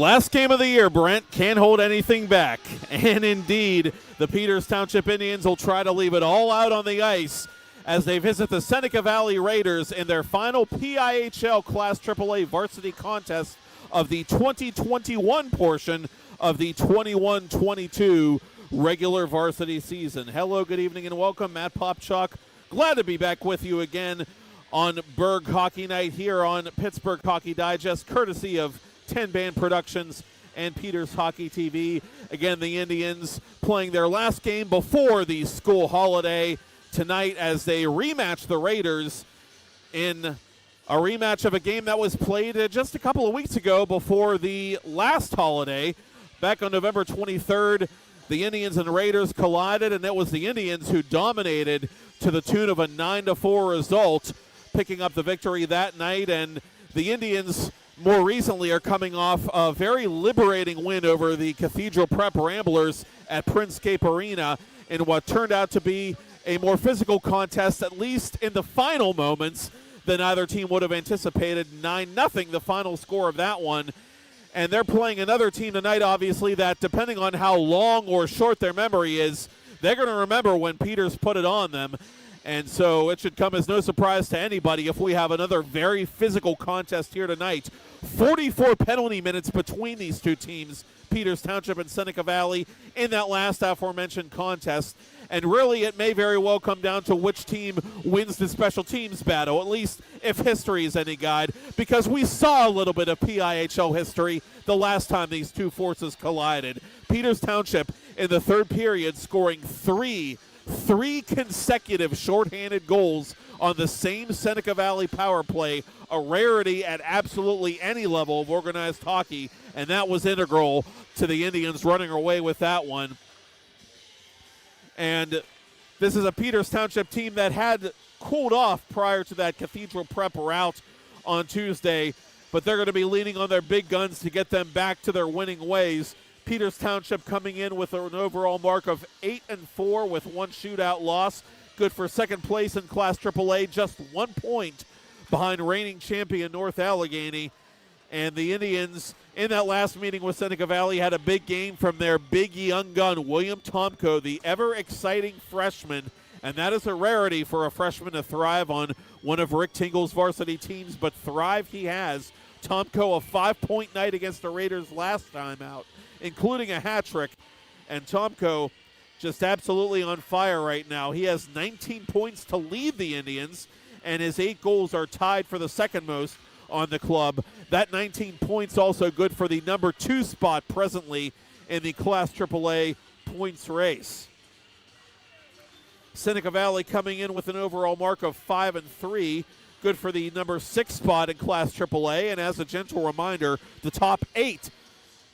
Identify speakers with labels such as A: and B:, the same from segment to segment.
A: Last game of the year, Brent. Can't hold anything back. And indeed, the Peters Township Indians will try to leave it all out on the ice as they visit the Seneca Valley Raiders in their final PIHL Class AAA varsity contest of the 2021 portion of the 21-22 regular varsity season. Hello, good evening, and welcome. Matt Popchuk, glad to be back with you again on Berg Hockey Night here on Pittsburgh Hockey Digest, courtesy of 10 Band Productions and Peters Hockey TV. Again, the Indians playing their last game before the school holiday tonight as they rematch the Raiders in a rematch of a game that was played just a couple of weeks ago before the last holiday. Back on November 23rd, the Indians and Raiders collided, and it was the Indians who dominated to the tune of a 9-4 result, picking up the victory that night. And the Indians more recently are coming off a very liberating win over the Cathedral Prep Ramblers at Prinscape Arena in what turned out to be a more physical contest, at least in the final moments, than either team would have anticipated. 9-0, the final score of that one. And they're playing another team tonight, obviously, that depending on how long or short their memory is, they're going to remember when Peters put it on them. And so it should come as no surprise to anybody if we have another very physical contest here tonight. 44 penalty minutes between these two teams, Peters Township and Seneca Valley, in that last aforementioned contest. And really, it may very well come down to which team wins the special teams battle, at least if history is any guide, because we saw a little bit of PIHL history the last time these two forces collided. Peters Township in the third period scoring three consecutive shorthanded goals on the same Seneca Valley power play, a rarity at absolutely any level of organized hockey, and that was integral to the Indians running away with that one. And this is a Peters Township team that had cooled off prior to that Cathedral Prep rout on Tuesday, but they're going to be leaning on their big guns to get them back to their winning ways. Peters Township coming in with an overall mark of 8-4 with one shootout loss. Good for second place in Class AAA, just 1 point behind reigning champion North Allegheny. And the Indians, in that last meeting with Seneca Valley, had a big game from their big young gun, William Tomko, the ever-exciting freshman. And that is a rarity for a freshman to thrive on one of Rick Tingle's varsity teams, but thrive he has. Tomko, a 5-point night against the Raiders last time out, including a hat trick. And Tomko just absolutely on fire right now. He has 19 points to lead the Indians, and his 8 goals are tied for the second most on the club. That 19 points also good for the number 2 spot presently in the Class AAA points race. Seneca Valley coming in with an overall mark of 5-3, good for the number 6 spot in Class AAA. And as a gentle reminder, the top 8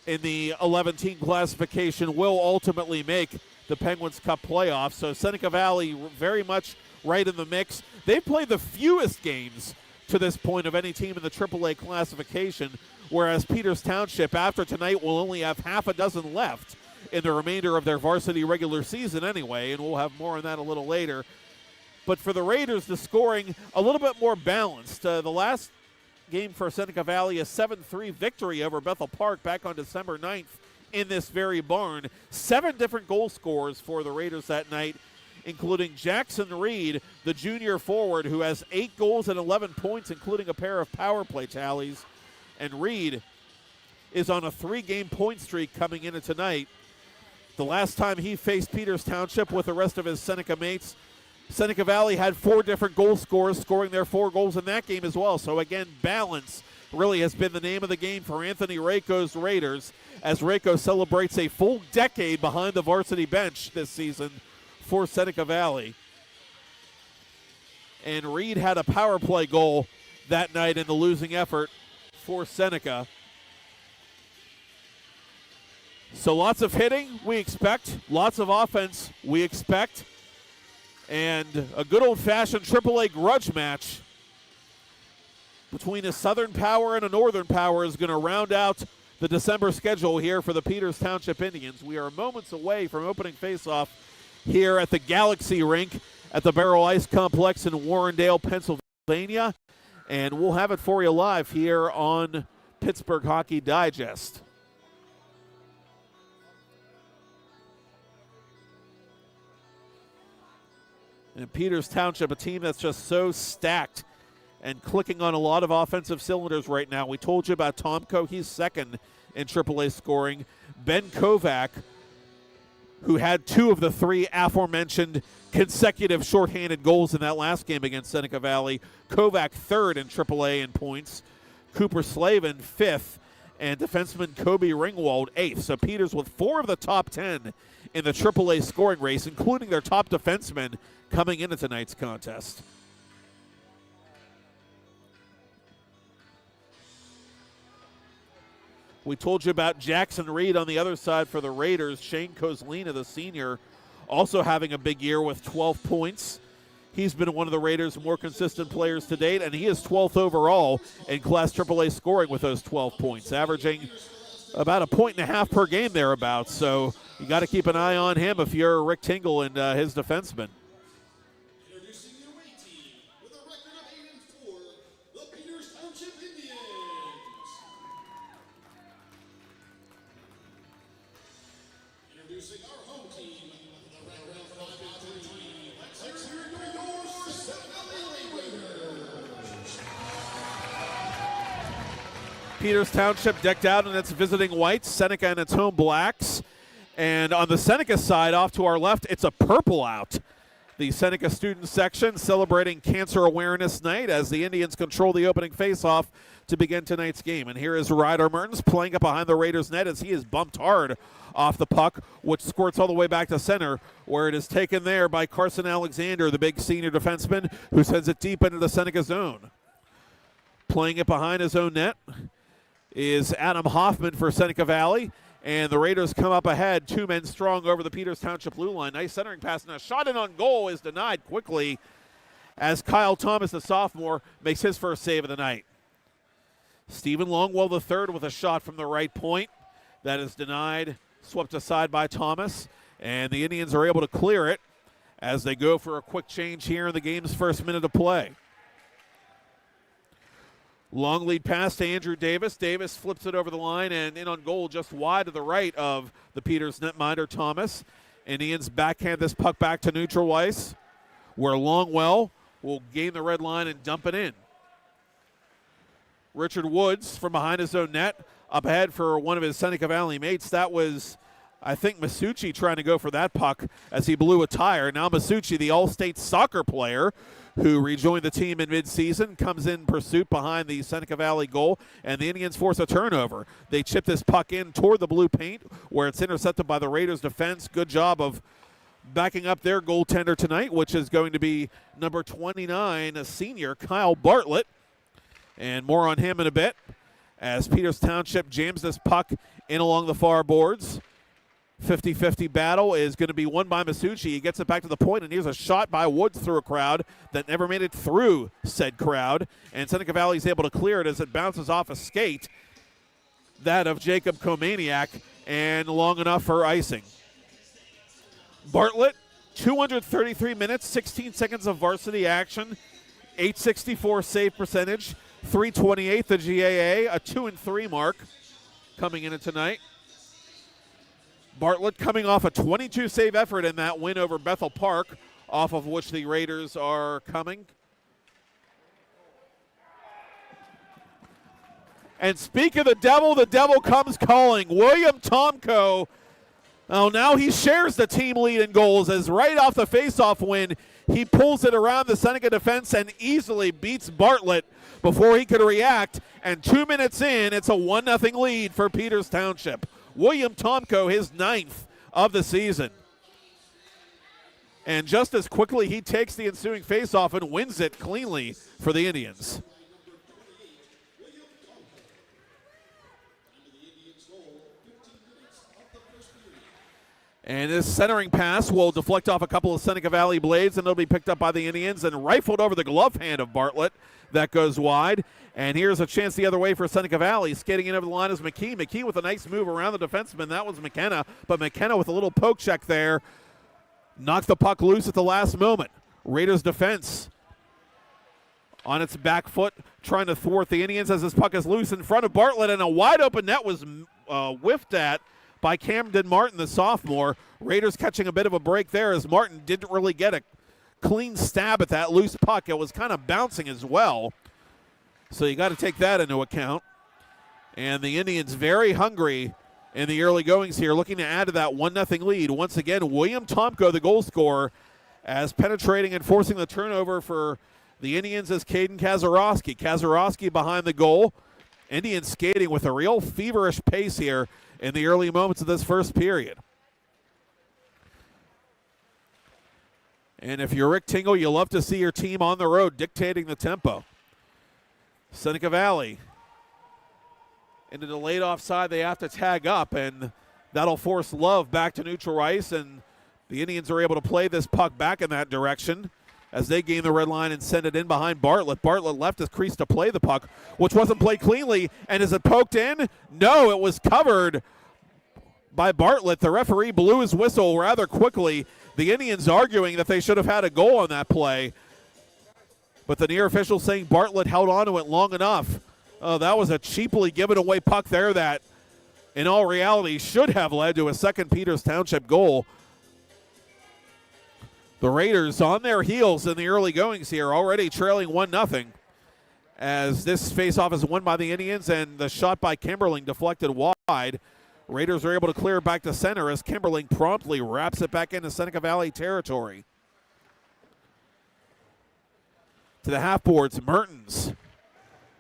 A: in the 11-team classification will ultimately make the Penguins Cup playoffs. So Seneca Valley very much right in the mix. They've played the fewest games to this point of any team in the AAA classification, whereas Peters Township, after tonight, will only have half a dozen left in the remainder of their varsity regular season anyway, and we'll have more on that a little later. But for the Raiders, the scoring a little bit more balanced. The last game for Seneca Valley, a 7-3 victory over Bethel Park back on December 9th in this very barn. 7 different goal scorers for the Raiders that night, including Jackson Reed, the junior forward, who has 8 goals and 11 points, including a pair of power play tallies. And Reed is on a 3-game point streak coming into tonight. The last time he faced Peters Township with the rest of his Seneca mates, Seneca Valley had 4 different goal scorers scoring their 4 goals in that game as well. So again, balance really has been the name of the game for Anthony Rako's Raiders, as Rako celebrates a full decade behind the varsity bench this season for Seneca Valley. And Reed had a power play goal that night in the losing effort for Seneca. So lots of hitting, we expect. Lots of offense, we expect. And a good old-fashioned AAA grudge match between a Southern Power and a Northern Power is going to round out the December schedule here for the Peters Township Indians. We are moments away from opening faceoff here at the Galaxy Rink at the Barrel Ice Complex in Warrendale, Pennsylvania. And we'll have it for you live here on Pittsburgh Hockey Digest. And Peters Township, a team that's just so stacked and clicking on a lot of offensive cylinders right now. We told you about Tomko. He's second in AAA scoring. Ben Kovac, who had 2 of the 3 aforementioned consecutive shorthanded goals in that last game against Seneca Valley. Kovac third in AAA in points. Cooper Slavin fifth. And defenseman Kobe Ringwald eighth. So Peters with 4 of the top 10 in the AAA scoring race, including their top defenseman coming into tonight's contest. We told you about Jackson Reed on the other side for the Raiders. Shane Kozlina, the senior, also having a big year with 12 points. He's been one of the Raiders' more consistent players to date, and he is 12th overall in Class AAA scoring with those 12 points, averaging about 1.5 points per game thereabouts. So you got to keep an eye on him if you're Rick Tingle and his defenseman.
B: Introducing the away team with a record of 8-4, the Peters Township Indians. Introducing our home team with a record of 5-3. Let's hear it for your Seneca Raiders.
A: Peters Township decked out in its visiting whites, Seneca in its home blacks. And on the Seneca side, off to our left, it's a purple out. The Seneca student section celebrating Cancer Awareness Night as the Indians control the opening faceoff to begin tonight's game. And here is Ryder Mertens playing up behind the Raiders' net as he is bumped hard off the puck, which squirts all the way back to center, where it is taken there by Carson Alexander, the big senior defenseman, who sends it deep into the Seneca zone. Playing it behind his own net is Adam Hoffman for Seneca Valley. And the Raiders come up ahead, 2 men strong over the Peters Township blue line. Nice centering pass, and a shot in on goal is denied quickly as Kyle Thomas, the sophomore, makes his first save of the night. Stephen Longwell III with a shot from the right point. That is denied, swept aside by Thomas. And the Indians are able to clear it as they go for a quick change here in the game's first minute of play. Long lead pass to Andrew Davis. Davis flips it over the line and in on goal just wide to the right of the Peters netminder Thomas. Indians backhand this puck back to neutral ice, where Longwell will gain the red line and dump it in. Richard Woods from behind his own net, up ahead for one of his Seneca Valley mates. That was, I think, Masucci trying to go for that puck as he blew a tire. Now Masucci, the all-state soccer player who rejoined the team in midseason, comes in pursuit behind the Seneca Valley goal, and the Indians force a turnover. They chip this puck in toward the blue paint, where it's intercepted by the Raiders defense. Good job of backing up their goaltender tonight, which is going to be number 29, a senior, Kyle Bartlett. And more on him in a bit as Peters Township jams this puck in along the far boards. 50-50 battle is going to be won by Masucci. He gets it back to the point, and here's a shot by Woods through a crowd that never made it through said crowd. And Seneca Valley is able to clear it as it bounces off a skate, that of Jacob Komaniak, and long enough for icing. Bartlett, 233 minutes, 16 seconds of varsity action, 864 save percentage, 328 the GAA, a 2-3 mark coming in tonight. Bartlett coming off a 22 save effort in that win over Bethel Park, off of which the Raiders are coming. And speak of the devil comes calling. William Tomko. Oh, now he shares the team lead in goals as right off the faceoff win, he pulls it around the Seneca defense and easily beats Bartlett before he could react. And 2 minutes in, it's a 1-0 lead for Peters Township. William Tomko, his 9th of the season. And just as quickly, he takes the ensuing faceoff and wins it cleanly for the Indians. And this centering pass will deflect off a couple of Seneca Valley blades, and it'll be picked up by the Indians and rifled over the glove hand of Bartlett. That goes wide. And here's a chance the other way for Seneca Valley. Skating in over the line is McKee. McKee with a nice move around the defenseman. That was McKenna. But McKenna with a little poke check there knocked the puck loose at the last moment. Raiders defense on its back foot trying to thwart the Indians as this puck is loose in front of Bartlett. And a wide open net was whiffed at by Camden Martin, the sophomore. Raiders catching a bit of a break there as Martin didn't really get a clean stab at that loose puck. It was kind of bouncing as well. So you got to take that into account. And the Indians very hungry in the early goings here, looking to add to that 1-0 lead. Once again, William Tomko, the goal scorer, as penetrating and forcing the turnover for the Indians is Caden Kazarowski. Kazarowski behind the goal. Indians skating with a real feverish pace here in the early moments of this first period. And if you're Rick Tingle, you love to see your team on the road dictating the tempo. Seneca Valley into the late offside. They have to tag up, and that'll force Love back to neutral ice, and the Indians are able to play this puck back in that direction as they gain the red line and send it in behind Bartlett. Bartlett left his crease to play the puck, which wasn't played cleanly. And is it poked in? No, it was covered by Bartlett. The referee blew his whistle rather quickly. The Indians arguing that they should have had a goal on that play. But the near official saying Bartlett held on to it long enough. Oh, that was a cheaply given away puck there that, in all reality, should have led to a second Peters Township goal. The Raiders on their heels in the early goings here, already trailing 1-0 as this faceoff is won by the Indians, and the shot by Kimberling deflected wide. Raiders are able to clear it back to center as Kimberling promptly wraps it back into Seneca Valley territory. To the half boards, Mertens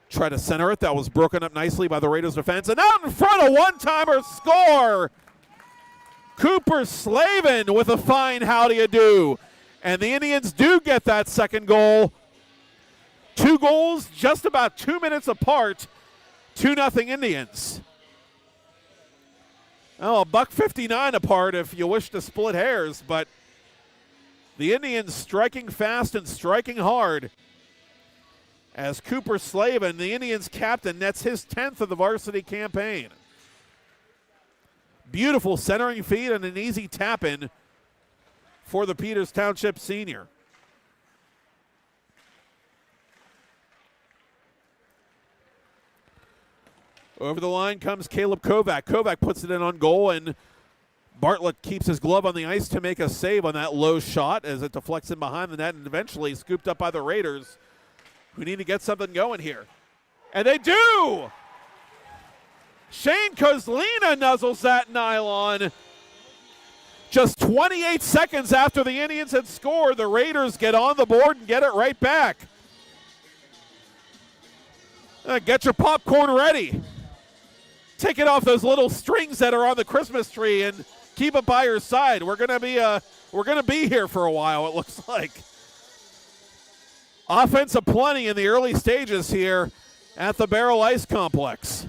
A: try to center it. That was broken up nicely by the Raiders defense, and out in front, a one-timer score! Cooper Slavin with a fine howdy-a-do. And the Indians do get that second goal. 2 goals just about 2 minutes apart. 2-0 Indians. Oh, $1.59 apart if you wish to split hairs, but the Indians striking fast and striking hard as Cooper Slavin, the Indians captain, nets his 10th of the varsity campaign. Beautiful centering feed and an easy tap-in for the Peters Township senior. Over the line comes Caleb Kovac. Kovac puts it in on goal, and Bartlett keeps his glove on the ice to make a save on that low shot as it deflects in behind the net and eventually scooped up by the Raiders, who need to get something going here. And they do! Shane Kozlina nuzzles that nylon. Just 28 seconds after the Indians had scored, the Raiders get on the board and get it right back. Get your popcorn ready. Take it off those little strings that are on the Christmas tree and keep it by your side. We're gonna be here for a while, it looks like. Offense aplenty in the early stages here at the Barrel Ice Complex.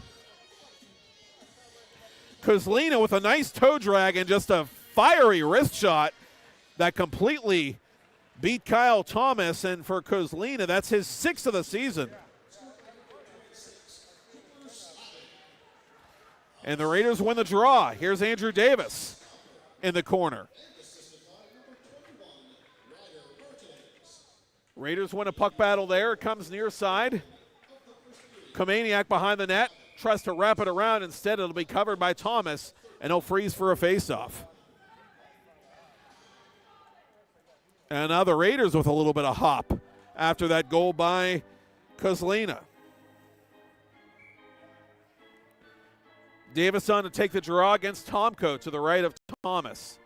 A: Kozlina with a nice toe drag and just a fiery wrist shot that completely beat Kyle Thomas, and for Kozlina, that's his 6th of the season. And the Raiders win the draw. Here's Andrew Davis in the corner. Raiders win a puck battle there. It comes near side. Komaniak behind the net. Tries to wrap it around. Instead, it'll be covered by Thomas, and he'll freeze for a faceoff. And now the Raiders with a little bit of hop after that goal by Kozlina. Davis on to take the draw against Tomko to the right of Thomas.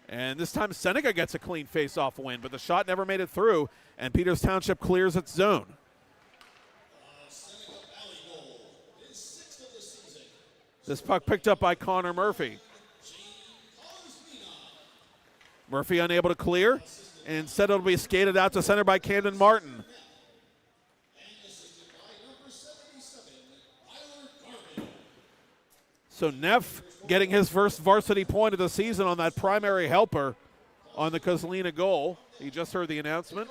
A: And this time Seneca gets a clean face-off win, but the shot never made it through, and Peters Township clears its zone. This puck picked up by Connor Murphy. Murphy unable to clear, and instead it'll be skated out to center by Camden Martin. So Neff getting his first varsity point of the season on that primary helper on the Kozlina goal. You just heard the announcement.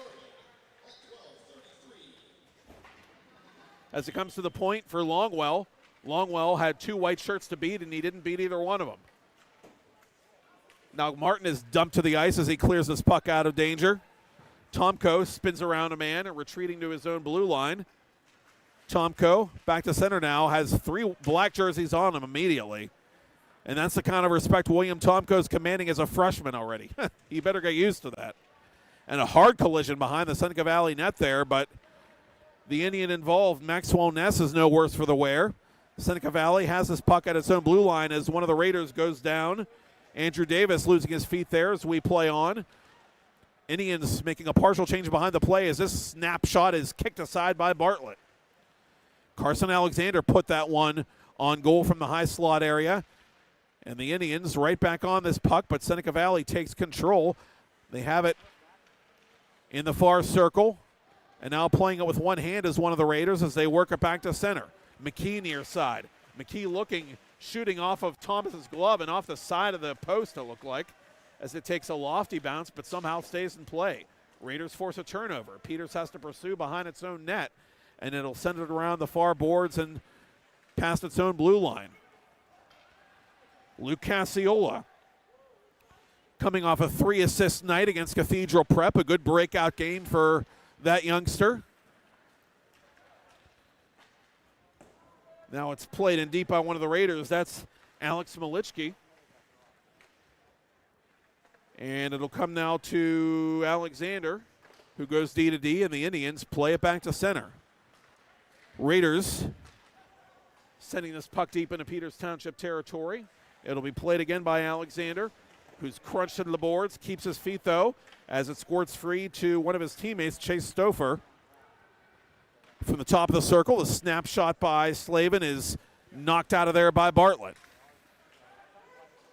A: As it comes to the point for Longwell, Longwell had 2 white shirts to beat, and he didn't beat either one of them. Now Martin is dumped to the ice as he clears this puck out of danger. Tomko spins around a man and retreating to his own blue line. Tomko back to center now, has 3 black jerseys on him immediately. And that's the kind of respect William Tomko's commanding as a freshman already. He better get used to that. And a hard collision behind the Seneca Valley net there, but the Indian involved, Maxwell Ness, is no worse for the wear. Seneca Valley has this puck at its own blue line as one of the Raiders goes down. Andrew Davis losing his feet there as we play on. Indians making a partial change behind the play as this snapshot is kicked aside by Bartlett. Carson Alexander put that one on goal from the high slot area. And the Indians right back on this puck, but Seneca Valley takes control. They have it in the far circle. And now playing it with one hand is one of the Raiders as they work it back to center. McKee near side. McKee looking, shooting off of Thomas's glove and off the side of the post, it looked like, as it takes a lofty bounce, but somehow stays in play. Raiders force a turnover. Peters has to pursue behind its own net, and it'll send it around the far boards and past its own blue line. Luke Cassiola coming off a 3-assist night against Cathedral Prep, a good breakout game for that youngster. Now it's played in deep by one of the Raiders. That's Alex Malichki. And it'll come now to Alexander, who goes D to D, and the Indians play it back to center. Raiders sending this puck deep into Peters Township territory. It'll be played again by Alexander, who's crunched into the boards, keeps his feet, though, as it squirts free to one of his teammates, Chase Stouffer. From the top of the circle, the snapshot by Slavin is knocked out of there by Bartlett.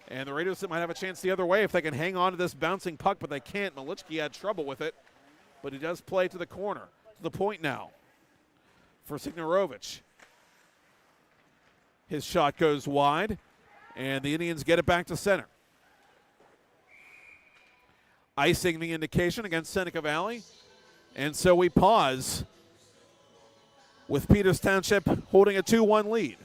A: And the Raiders might have a chance the other way if they can hang on to this bouncing puck, but they can't. Malichki had trouble with it, but he does play to the corner. To the point now for Signarovich. His shot goes wide, and the Indians get it back to center. Icing the indication against Seneca Valley, and so we pause with Peters Township holding a 2-1 lead.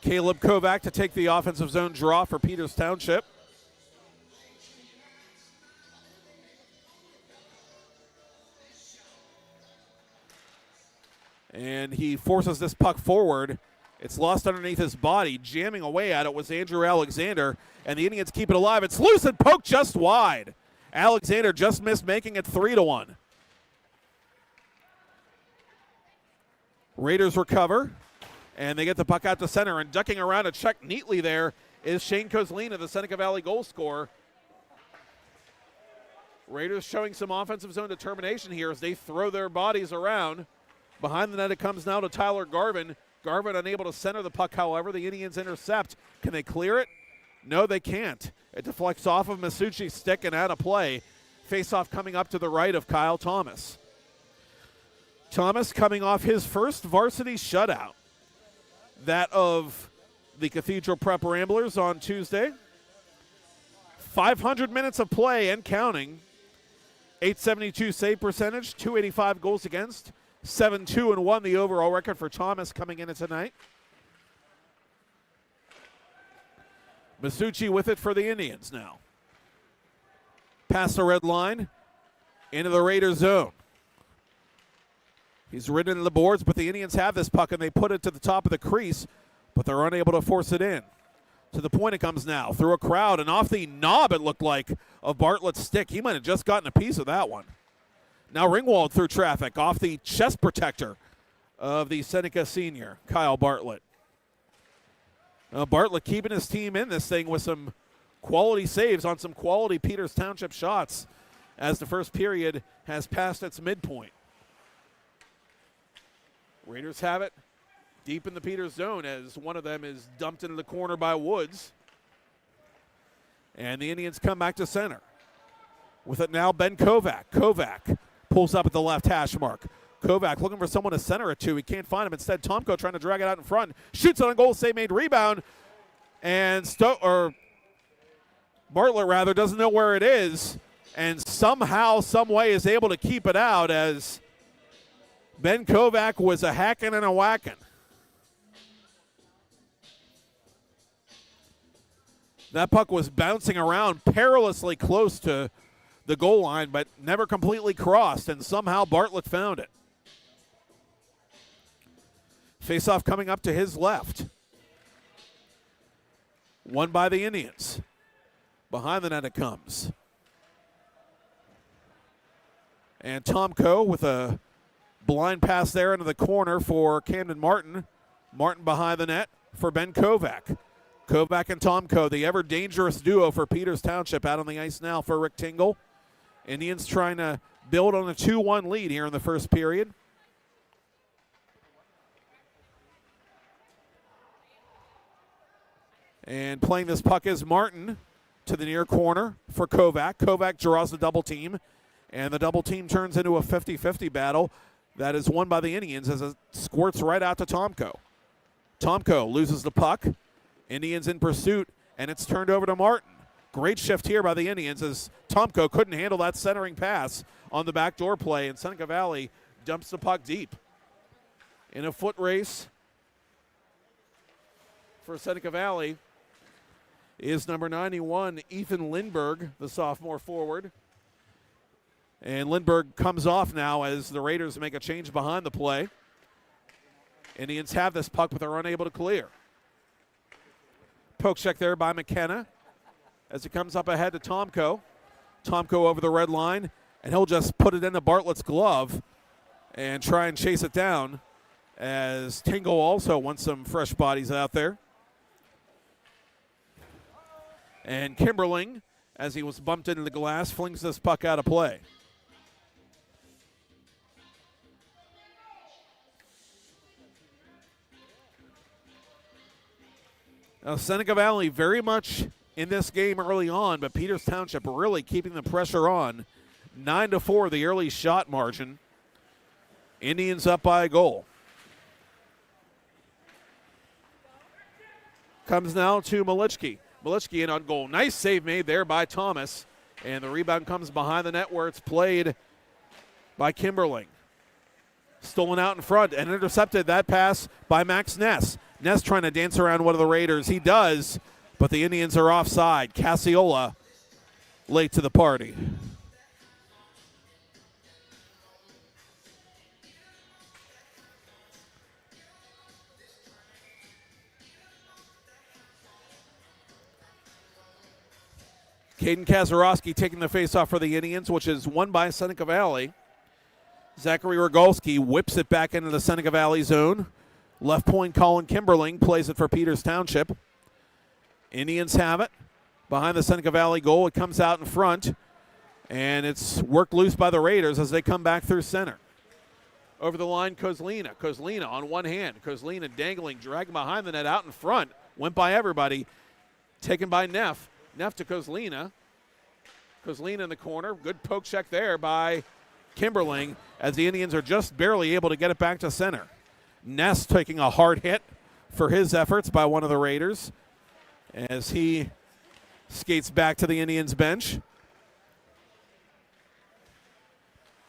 A: Caleb Kovac to take the offensive zone draw for Peters Township. And he forces this puck forward. It's lost underneath his body. Jamming away at it was Andrew Alexander, and the Indians keep it alive. It's loose and poked just wide. Alexander just missed making it 3-1. Raiders recover, and they get the puck out to center, and ducking around to check neatly there is Shane Kozlina, the Seneca Valley goal scorer. Raiders showing some offensive zone determination here as they throw their bodies around. Behind the net it comes now to Tyler Garvin. Garvin unable to center the puck, however. The Indians intercept. Can they clear it? No, they can't. It deflects off of Masucci's stick and out of play. Face-off coming up to the right of Kyle Thomas. Thomas coming off his first varsity shutout. That of the Cathedral Prep Ramblers on Tuesday. 500 minutes of play and counting. 872 save percentage, 285 goals against. 7-2-1 the overall record for Thomas coming into tonight. Masucci with it for the Indians now. Past the red line, into the Raiders zone. He's ridden into the boards, but the Indians have this puck and they put it to the top of the crease, but they're unable to force it in. To the point it comes now, through a crowd, and off the knob it looked like of Bartlett's stick. He might have just gotten a piece of that one. Now Ringwald through traffic, off the chest protector of the Seneca senior, Kyle Bartlett. Bartlett keeping his team in this thing with some quality saves on some quality Peters Township shots as the first period has passed its midpoint. Raiders have it deep in the Peters zone as one of them is dumped into the corner by Woods. And the Indians come back to center. With it now, Ben Kovac. Kovac pulls up at the left hash mark. Kovac looking for someone to center it to. He can't find him. Instead, Tomko trying to drag it out in front. Shoots on a goal, save made, rebound. And Bartlett rather doesn't know where it is. And somehow, some way is able to keep it out as Ben Kovac was a hacking and a whacking. That puck was bouncing around perilously close to the goal line, but never completely crossed, and somehow Bartlett found it. Face-off coming up to his left. Won by the Indians. Behind the net it comes. And Tomko with a blind pass there into the corner for Camden Martin. Martin behind the net for Ben Kovac. Kovac and Tomko, the ever-dangerous duo for Peters Township, out on the ice now for Rick Tingle. Indians trying to build on a 2-1 lead here in the first period. And playing this puck is Martin to the near corner for Kovac. Kovac draws the double team, and the double team turns into a 50-50 battle that is won by the Indians as it squirts right out to Tomko. Tomko loses the puck. Indians in pursuit, and it's turned over to Martin. Great shift here by the Indians as Tomko couldn't handle that centering pass on the backdoor play, and Seneca Valley dumps the puck deep. In a foot race for Seneca Valley is number 91, Ethan Lindberg, the sophomore forward. And Lindberg comes off now as the Raiders make a change behind the play. Indians have this puck, but they're unable to clear. Poke check there by McKenna as it comes up ahead to Tomko. Tomko over the red line, and he'll just put it into Bartlett's glove and try and chase it down as Tingle also wants some fresh bodies out there. And Kimberling, as he was bumped into the glass, flings this puck out of play. Now, Seneca Valley very much in this game early on, but Peters Township really keeping the pressure on. 9-4, the early shot margin. Indians up by a goal. Comes now to Malichki. Malichki in on goal. Nice save made there by Thomas. And the rebound comes behind the net where it's played by Kimberling. Stolen out in front and intercepted that pass by Max Ness. Ness trying to dance around one of the Raiders. He does, but the Indians are offside. Cassiola late to the party. Caden Kazarowski taking the faceoff for the Indians, which is won by Seneca Valley. Zachary Rogalski whips it back into the Seneca Valley zone. Left point, Colin Kimberling plays it for Peters Township. Indians have it. Behind the Seneca Valley goal, it comes out in front. And it's worked loose by the Raiders as they come back through center. Over the line, Kozlina. Kozlina on one hand. Kozlina dangling, dragging behind the net out in front. Went by everybody. Taken by Neff. Neff to Kozlina. Kozlina in the corner. Good poke check there by Kimberling as the Indians are just barely able to get it back to center. Ness taking a hard hit for his efforts by one of the Raiders as he skates back to the Indians bench.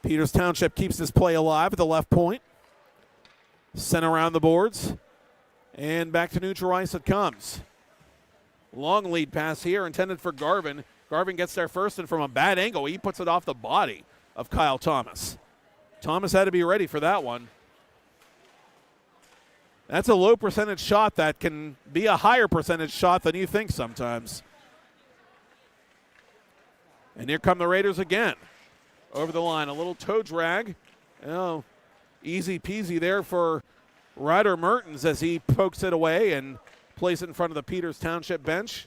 A: Peters Township keeps this play alive at the left point. Sent around the boards. And back to neutral ice it comes. Long lead pass here intended for Garvin. Garvin gets there first, and from a bad angle, he puts it off the body of Kyle Thomas. Thomas had to be ready for that one. That's a low percentage shot that can be a higher percentage shot than you think sometimes. And here come the Raiders again. Over the line, a little toe drag. Oh, easy peasy there for Ryder Mertens as he pokes it away and plays it in front of the Peters Township bench.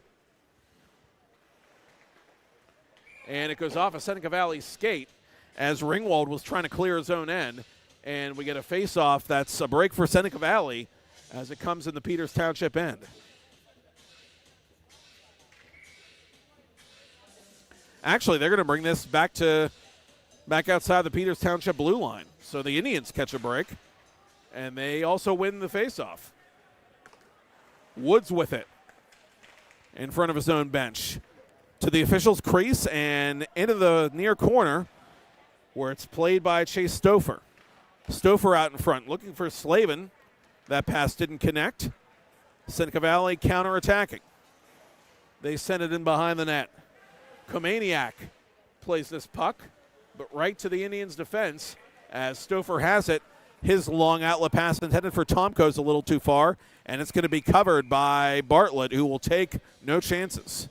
A: And it goes off a Seneca Valley skate as Ringwald was trying to clear his own end. And we get a face-off that's a break for Seneca Valley as it comes in the Peters Township end. Actually, they're going to bring this back outside the Peters Township blue line. So the Indians catch a break, and they also win the face-off. Woods with it in front of his own bench. To the officials' crease and into the near corner where it's played by Chase Stouffer. Stouffer out in front looking for Slavin. That pass didn't connect. Seneca Valley counterattacking. They send it in behind the net. Komaniak plays this puck, but right to the Indians' defense as Stouffer has it. His long outlet pass intended for Tomko is a little too far, and it's going to be covered by Bartlett, who will take no chances.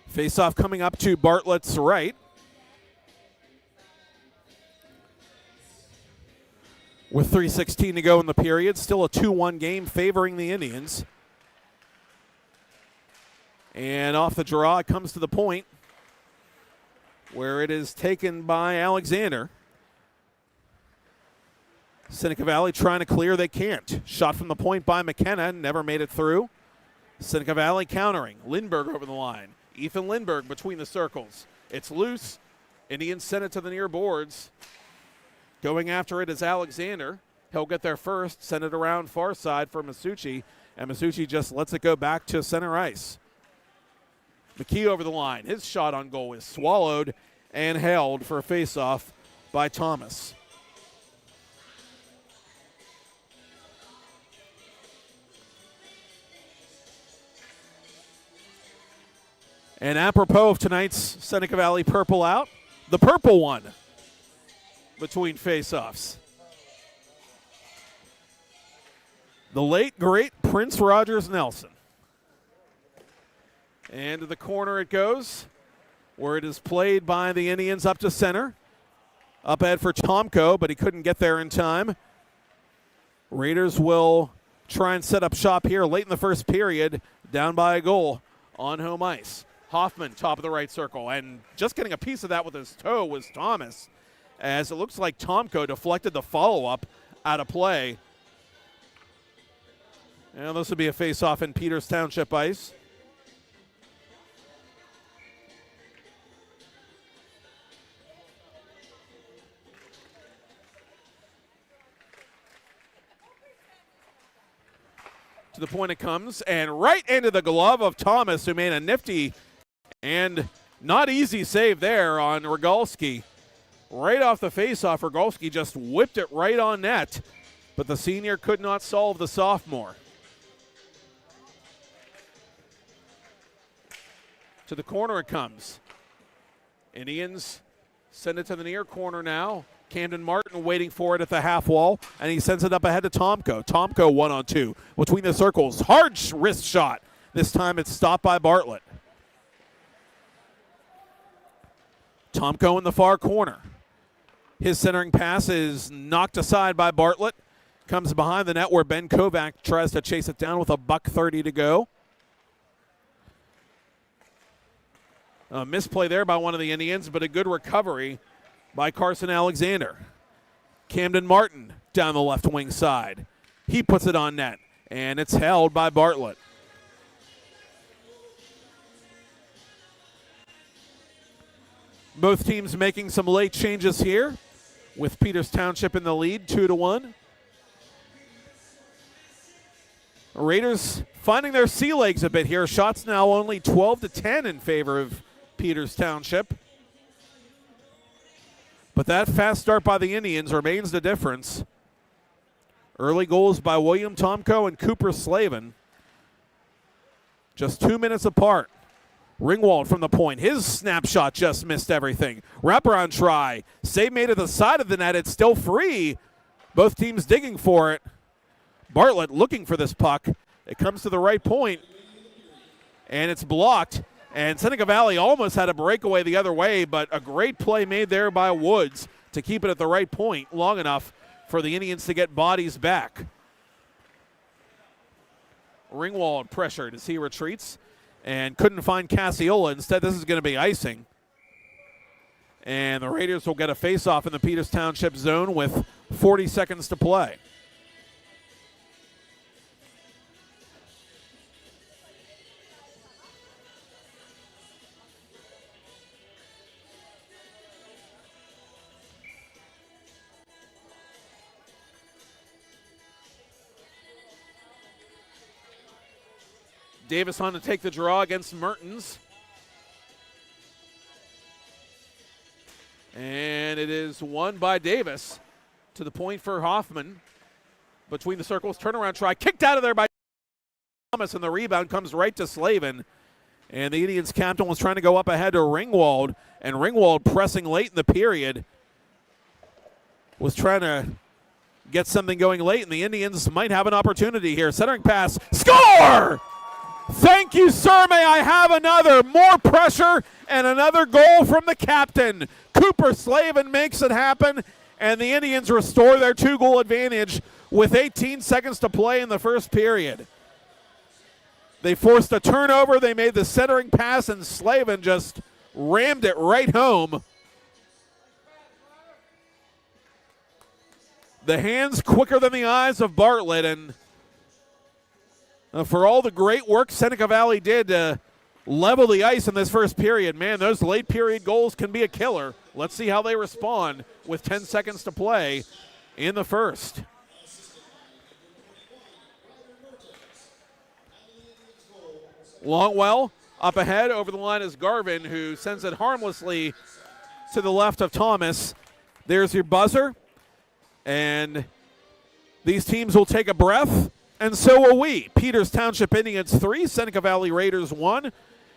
A: Face-off coming up to Bartlett's right. With 3:16 to go in the period, still a 2-1 game favoring the Indians. And off the draw, it comes to the point where it is taken by Alexander. Seneca Valley trying to clear, they can't. Shot from the point by McKenna, never made it through. Seneca Valley countering. Lindbergh over the line. Ethan Lindbergh between the circles. It's loose. Indians send it to the near boards. Going after it is Alexander. He'll get there first, send it around far side for Masucci, and Masucci just lets it go back to center ice. McKee over the line. His shot on goal is swallowed and held for a faceoff by Thomas. And apropos of tonight's Seneca Valley Purple Out, the purple one between faceoffs. The late, great Prince Rogers Nelson. And to the corner it goes, where it is played by the Indians up to center. Up ahead for Tomko, but he couldn't get there in time. Raiders will try and set up shop here late in the first period, down by a goal on home ice. Hoffman, top of the right circle, and just getting a piece of that with his toe was Thomas, as it looks like Tomko deflected the follow-up out of play. And this will be a face-off in Peters Township ice. To the point it comes, and right into the glove of Thomas, who made a nifty and not easy save there on Rogalski. Right off the faceoff, Rogalski just whipped it right on net, but the senior could not solve the sophomore. To the corner it comes. Indians send it to the near corner now. Camden Martin waiting for it at the half wall, and he sends it up ahead to Tomko. Tomko 1-on-2 between the circles. Hard wrist shot. This time it's stopped by Bartlett. Tomko in the far corner. His centering pass is knocked aside by Bartlett. Comes behind the net where Ben Kovac tries to chase it down with $1:30 to go. A misplay there by one of the Indians, but a good recovery by Carson Alexander. Camden Martin down the left wing side. He puts it on net, and it's held by Bartlett. Both teams making some late changes here, with Peters Township in the lead, 2-1. Raiders finding their sea legs a bit here. Shots now only 12-10 in favor of Peters Township. But that fast start by the Indians remains the difference. Early goals by William Tomko and Cooper Slavin. Just 2 minutes apart. Ringwald from the point. His snapshot just missed everything. Wraparound try. Save made at the side of the net. It's still free. Both teams digging for it. Bartlett looking for this puck. It comes to the right point, and it's blocked. And Seneca Valley almost had a breakaway the other way, but a great play made there by Woods to keep it at the right point long enough for the Indians to get bodies back. Ringwald pressured as he retreats and couldn't find Casiola. Instead, this is going to be icing. And the Raiders will get a face-off in the Peters Township zone with 40 seconds to play. Davis on to take the draw against Mertens. And it is won by Davis to the point for Hoffman. Between the circles, turnaround try, kicked out of there by Thomas, and the rebound comes right to Slavin. And the Indians captain was trying to go up ahead to Ringwald, and Ringwald pressing late in the period was trying to get something going late, and the Indians might have an opportunity here. Centering pass, score! Thank you, sir. May I have another? More pressure and another goal from the captain. Cooper Slavin makes it happen, and the Indians restore their 2-goal advantage with 18 seconds to play in the first period. They forced a turnover. They made the centering pass, and Slavin just rammed it right home. The hands quicker than the eyes of Bartlett, and for all the great work Seneca Valley did to level the ice in this first period, man, those late period goals can be a killer. Let's see how they respond with 10 seconds to play in the first. Longwell up ahead. Over the line is Garvin, who sends it harmlessly to the left of Thomas. There's your buzzer. And these teams will take a breath, and so will we. Peters Township Indians 3, Seneca Valley Raiders 1.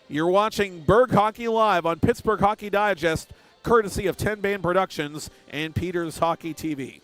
A: You're watching Berg Hockey Live on Pittsburgh Hockey Digest, courtesy of 10 Band Productions and Peters Hockey TV.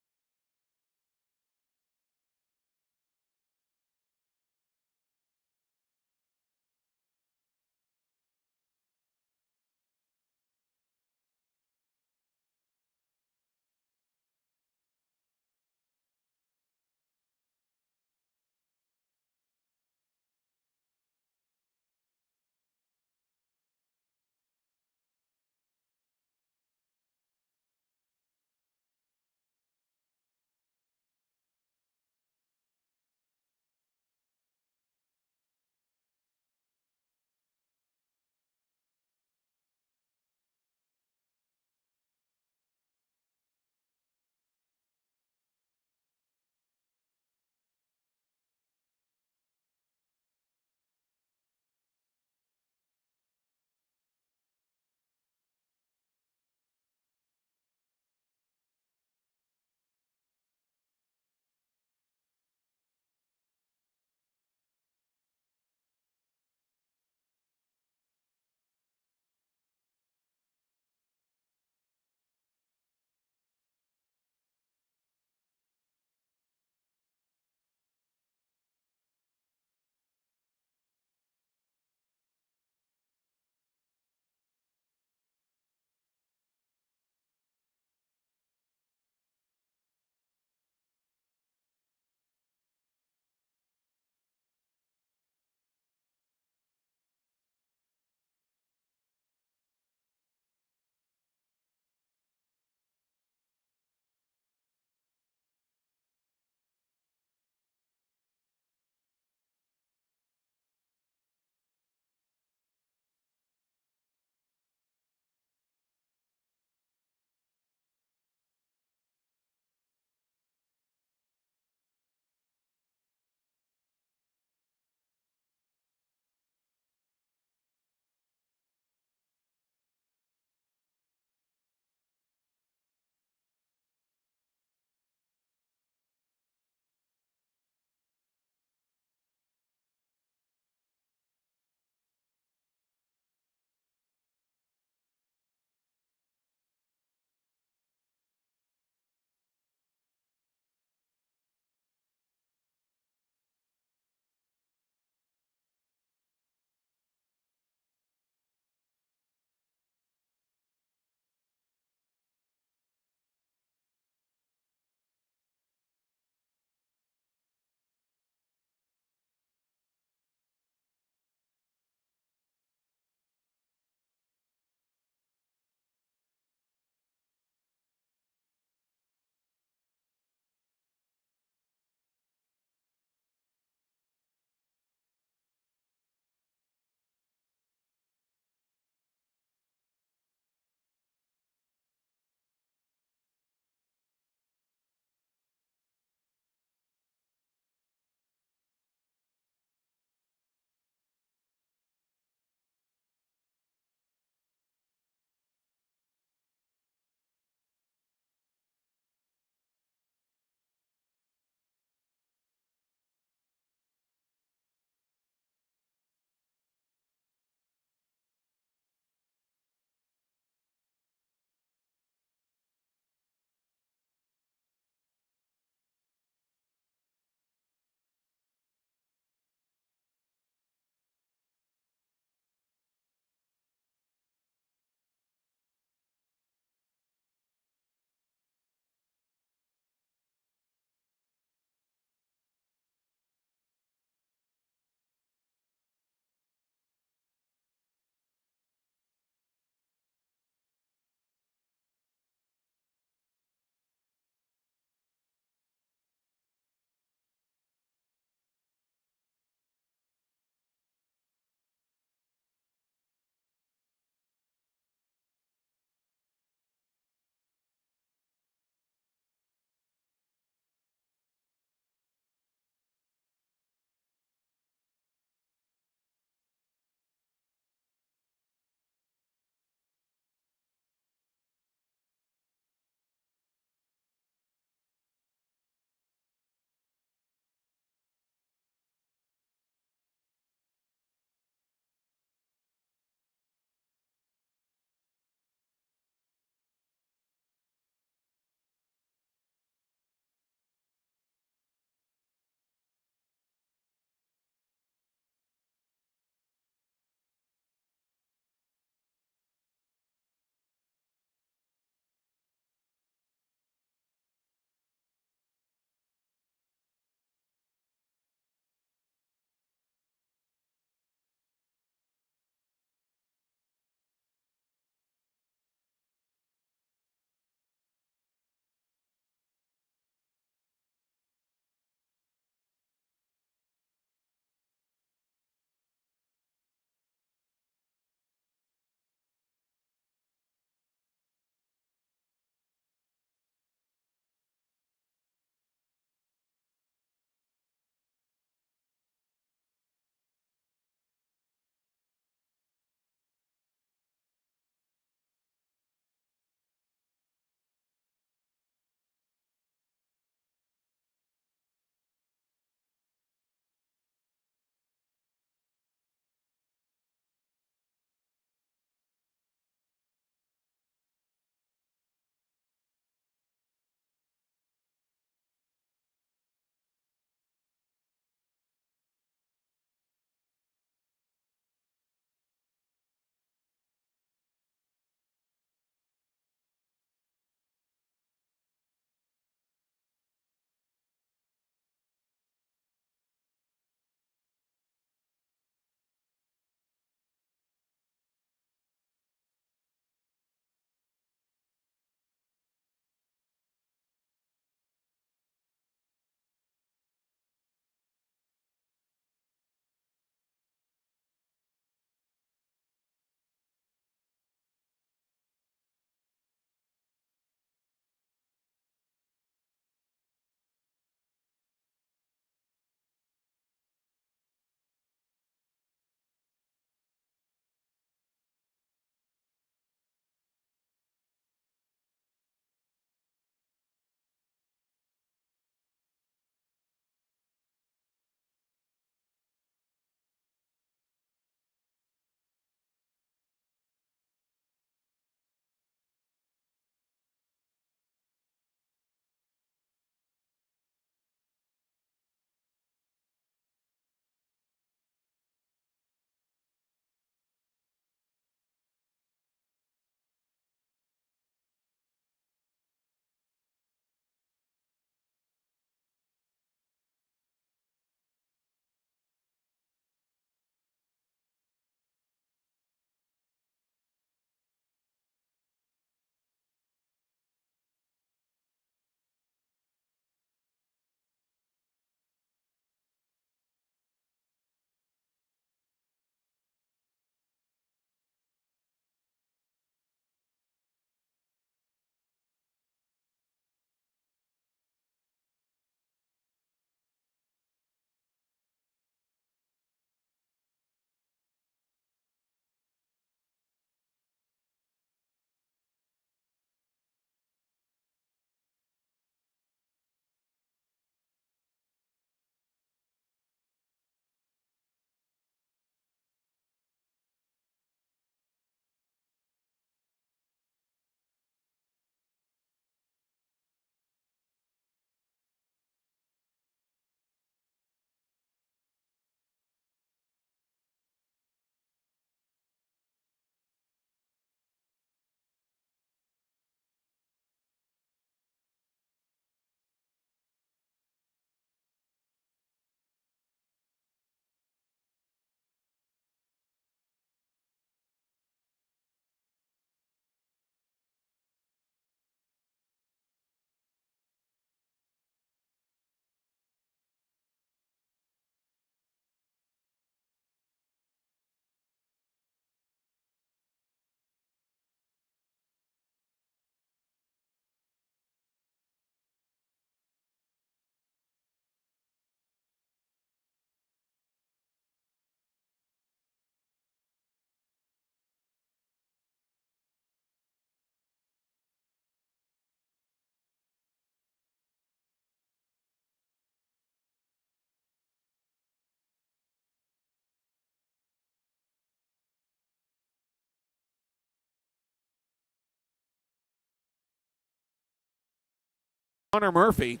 A: Connor Murphy.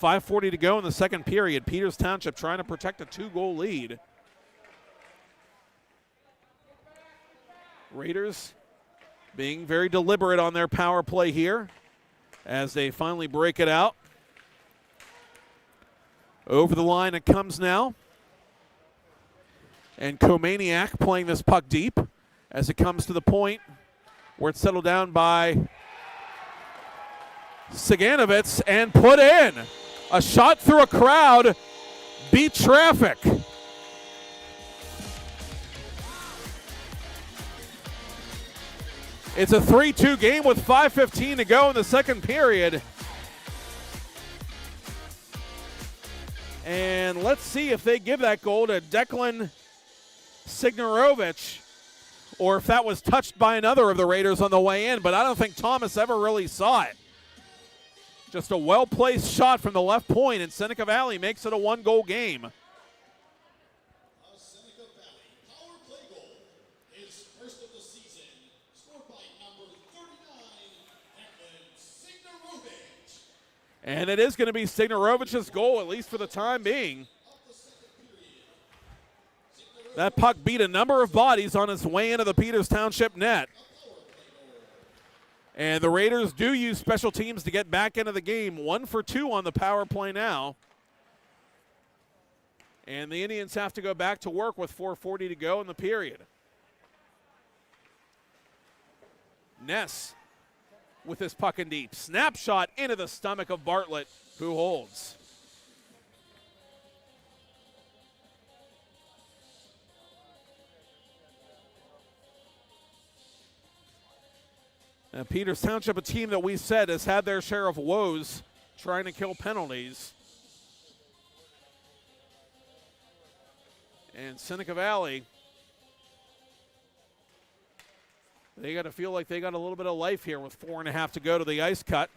A: 5:40 to go in the second period. Peters Township trying to protect a 2-goal lead. Raiders being very deliberate on their power play here as they finally break it out. Over the line it comes now. And Komaniak playing this puck deep as it comes to the point where it's settled down by Saganovitz and put in. A shot through a crowd, beat traffic. It's a 3-2 game with 5:15 to go in the second period. And let's see if they give that goal to Declan Signarovich or if that was touched by another of the Raiders on the way in, but I don't think Thomas ever really saw it. Just a well-placed shot from the left point, and Seneca Valley makes it a 1-goal game.
B: A Seneca Valley power play goal is first of the season, scored by number 39, Declan Signarovich.
A: And it is going to be Signorovich's goal, at least for the time being. That puck beat a number of bodies on its way into the Peters Township net. And the Raiders do use special teams to get back into the game. 1 for 2 on the power play now. And the Indians have to go back to work with 4:40 to go in the period. Ness with his puck in deep. Snapshot into the stomach of Bartlett, who holds. Now, Peters Township, a team that we said has had their share of woes trying to kill penalties. And Seneca Valley, they got to feel like they got a little bit of life here with 4.5 to go to the ice cut.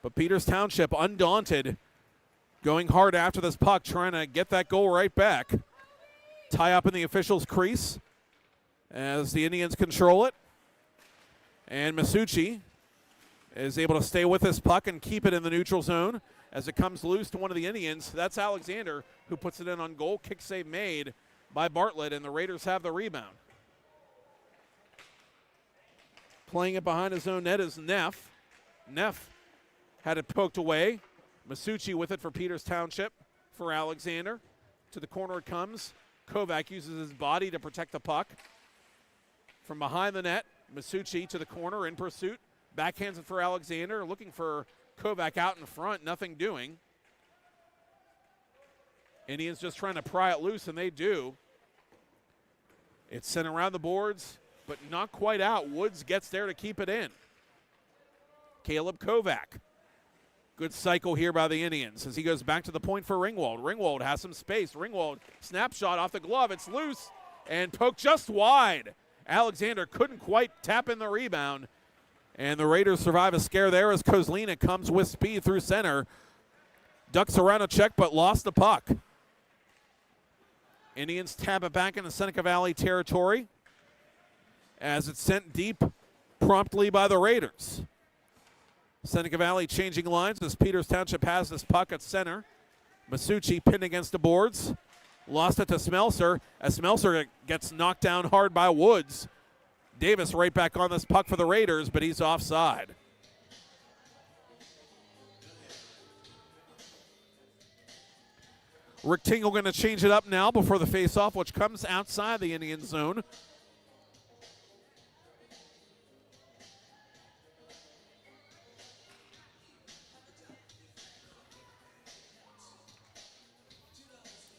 A: But Peters Township, undaunted, going hard after this puck, trying to get that goal right back. Tie up in the officials' crease as the Indians control it. And Masucci is able to stay with this puck and keep it in the neutral zone as it comes loose to one of the Indians. That's Alexander who puts it in on goal. Kick save made by Bartlett, and the Raiders have the rebound. Playing it behind his own net is Neff. Neff had it poked away. Masucci with it for Peters Township for Alexander. To the corner it comes. Kovac uses his body to protect the puck. From behind the net, Masucci to the corner in pursuit. Backhands it for Alexander, looking for Kovac out in front, nothing doing. Indians just trying to pry it loose, and they do. It's sent around the boards, but not quite out. Woods gets there to keep it in. Caleb Kovac. Good cycle here by the Indians as he goes back to the point for Ringwald. Ringwald has some space. Ringwald, snapshot off the glove. It's loose and poked just wide. Alexander couldn't quite tap in the rebound. And the Raiders survive a scare there as Kozlina comes with speed through center. Ducks around a check but lost the puck. Indians tap it back into Seneca Valley territory as it's sent deep promptly by the Raiders. Seneca Valley changing lines as Peters Township has this puck at center. Masucci pinned against the boards. Lost it to Smelser as Smelser gets knocked down hard by Woods. Davis right back on this puck for the Raiders, but he's offside. Rick Tingle going to change it up now before the faceoff, which comes outside the Indian zone.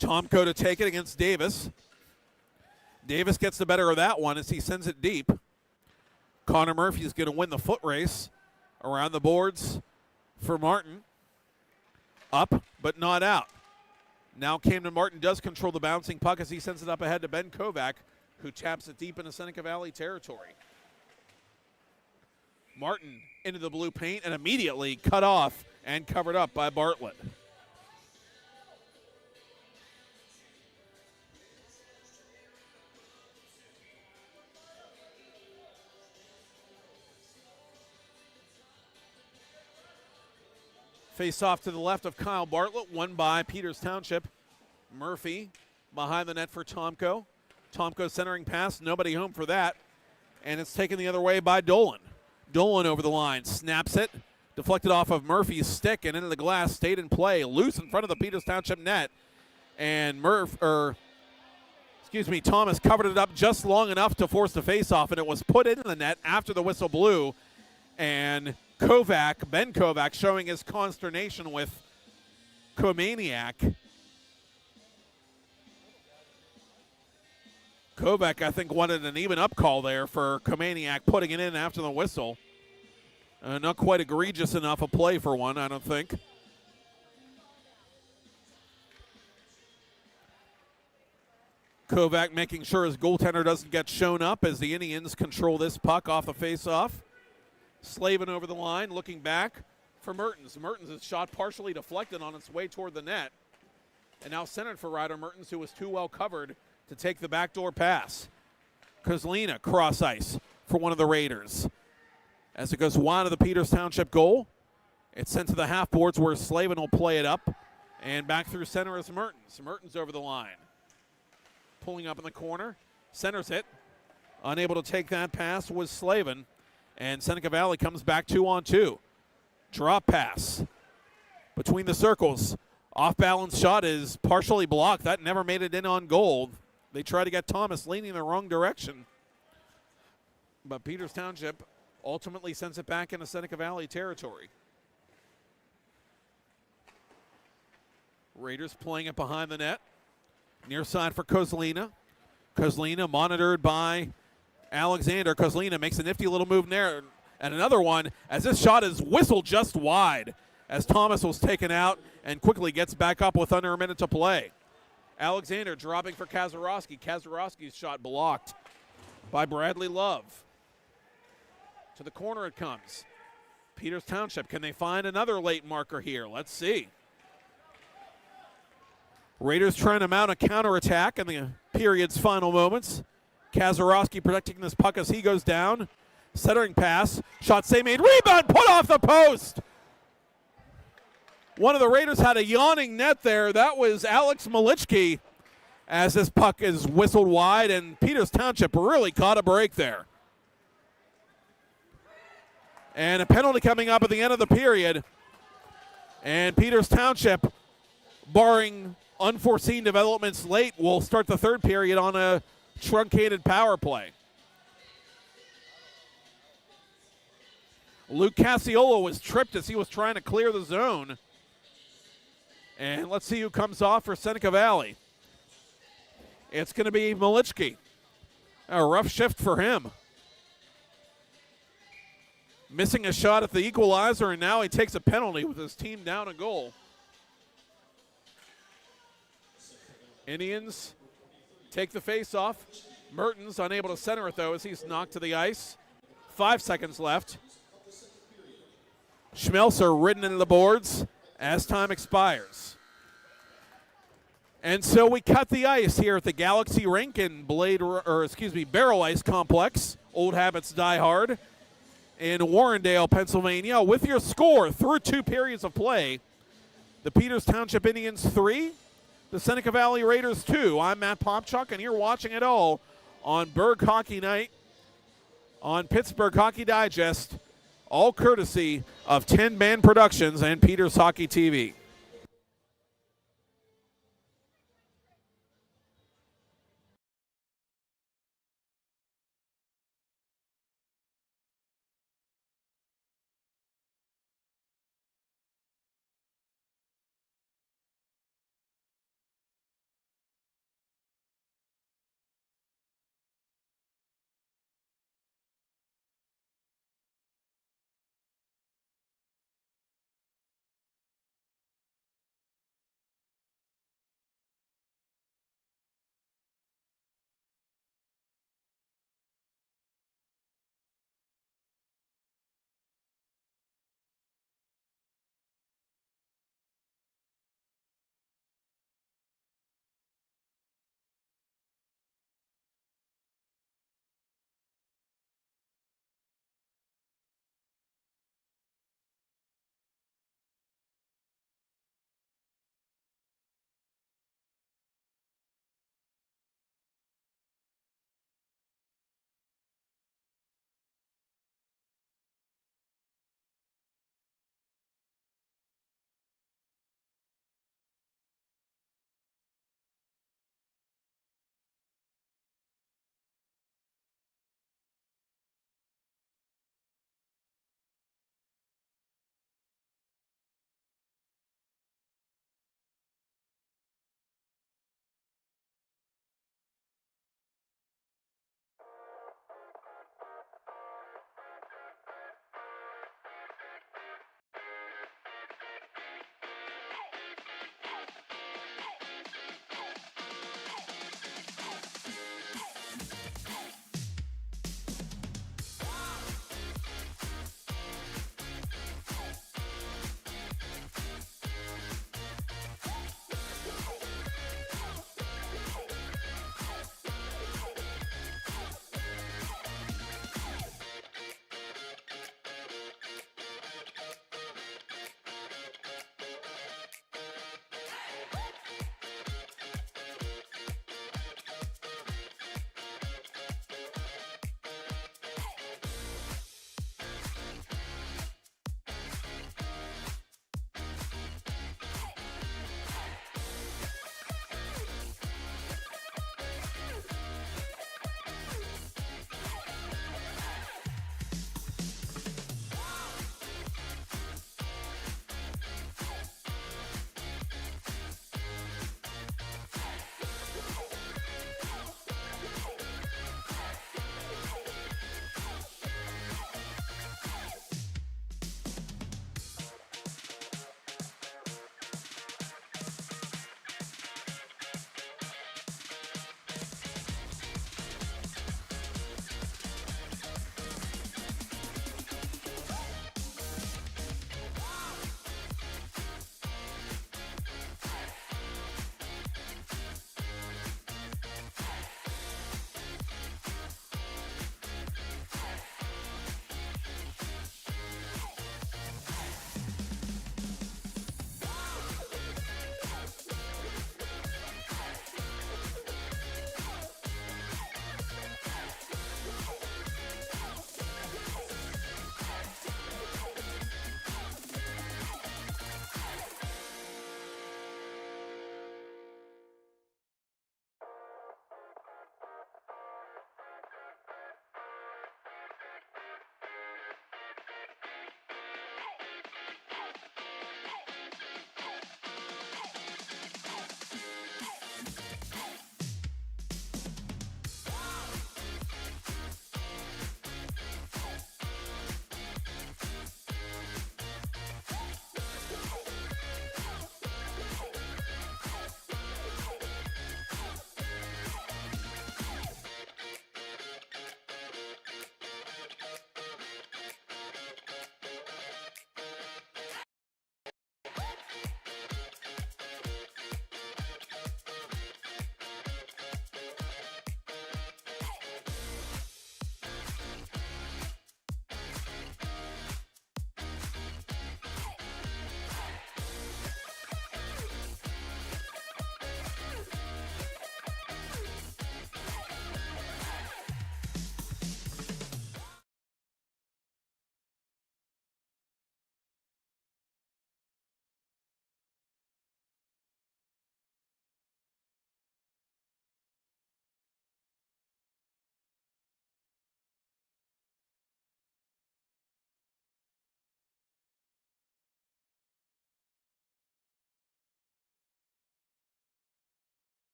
A: Tomko to take it against Davis. Davis gets the better of that one as he sends it deep. Connor Murphy's going to win the foot race around the boards for Martin. Up, but not out. Now Camden Martin does control the bouncing puck as he sends it up ahead to Ben Kovac, who taps it deep into Seneca Valley territory. Martin into the blue paint and immediately cut off and covered up by Bartlett. Face off to the left of Kyle Bartlett, won by Peters Township. Murphy behind the net for Tomko. Tomko centering pass, nobody home for that. And it's taken the other way by Dolan. Dolan over the line, snaps it, deflected off of Murphy's stick and into the glass, stayed in play, loose in front of the Peters Township net. And Thomas covered it up just long enough to force the face-off, and it was put into the net after the whistle blew. And Ben Kovac, showing his consternation with Komaniak. Kovac, I think, wanted an even-up call there for Komaniak putting it in after the whistle. Not quite egregious enough a play for one, I don't think. Kovac making sure his goaltender doesn't get shown up as the Indians control this puck off the face-off. Slavin over the line, looking back for Mertens. Mertens is shot partially deflected on its way toward the net. And now centered for Ryder Mertens, who was too well covered to take the backdoor pass. Kozlina cross ice for one of the Raiders. As it goes wide of the Peters Township goal, it's sent to the half boards where Slavin will play it up. And back through center is Mertens. Mertens over the line. Pulling up in the corner, centers it. Unable to take that pass was Slavin. And Seneca Valley comes back 2-on-2. Drop pass between the circles. Off-balance shot is partially blocked. That never made it in on goal. They try to get Thomas leaning in the wrong direction. But Peters Township ultimately sends it back into Seneca Valley territory. Raiders playing it behind the net. Near side for Kozlina. Kozlina monitored by Alexander. Kozlina makes a nifty little move there. And another one as this shot is whistled just wide as Thomas was taken out and quickly gets back up with under a minute to play. Alexander dropping for Kazarowski. Kazarowski's shot blocked by Bradley Love. To the corner it comes. Peters Township, can they find another late marker here? Let's see. Raiders trying to mount a counterattack in the period's final moments. Kazarowski protecting this puck as he goes down. Centering pass. Shot save made. Rebound put off the post. One of the Raiders had a yawning net there. That was Alex Malichki as this puck is whistled wide, and Peters Township really caught a break there. And a penalty coming up at the end of the period. And Peters Township, barring unforeseen developments late, will start the third period on a truncated power play. Luke Cassiolo was tripped as he was trying to clear the zone. And let's see who comes off for Seneca Valley. It's going to be Malichki. A rough shift for him. Missing a shot at the equalizer, and now he takes a penalty with his team down a goal. Indians take the face-off. Mertens unable to center it, though, as he's knocked to the ice. 5 seconds left. Schmelzer ridden into the boards as time expires. And so we cut the ice here at the Galaxy Rink in Barrel Ice Complex. Old habits die hard. In Warrendale, Pennsylvania, with your score through 2 periods of play. The Peters Township Indians 3, the Seneca Valley Raiders 2. I'm Matt Popchuk, and you're watching it all on Berg Hockey Night on Pittsburgh Hockey Digest, all courtesy of 10 Band Productions and Peters Hockey TV.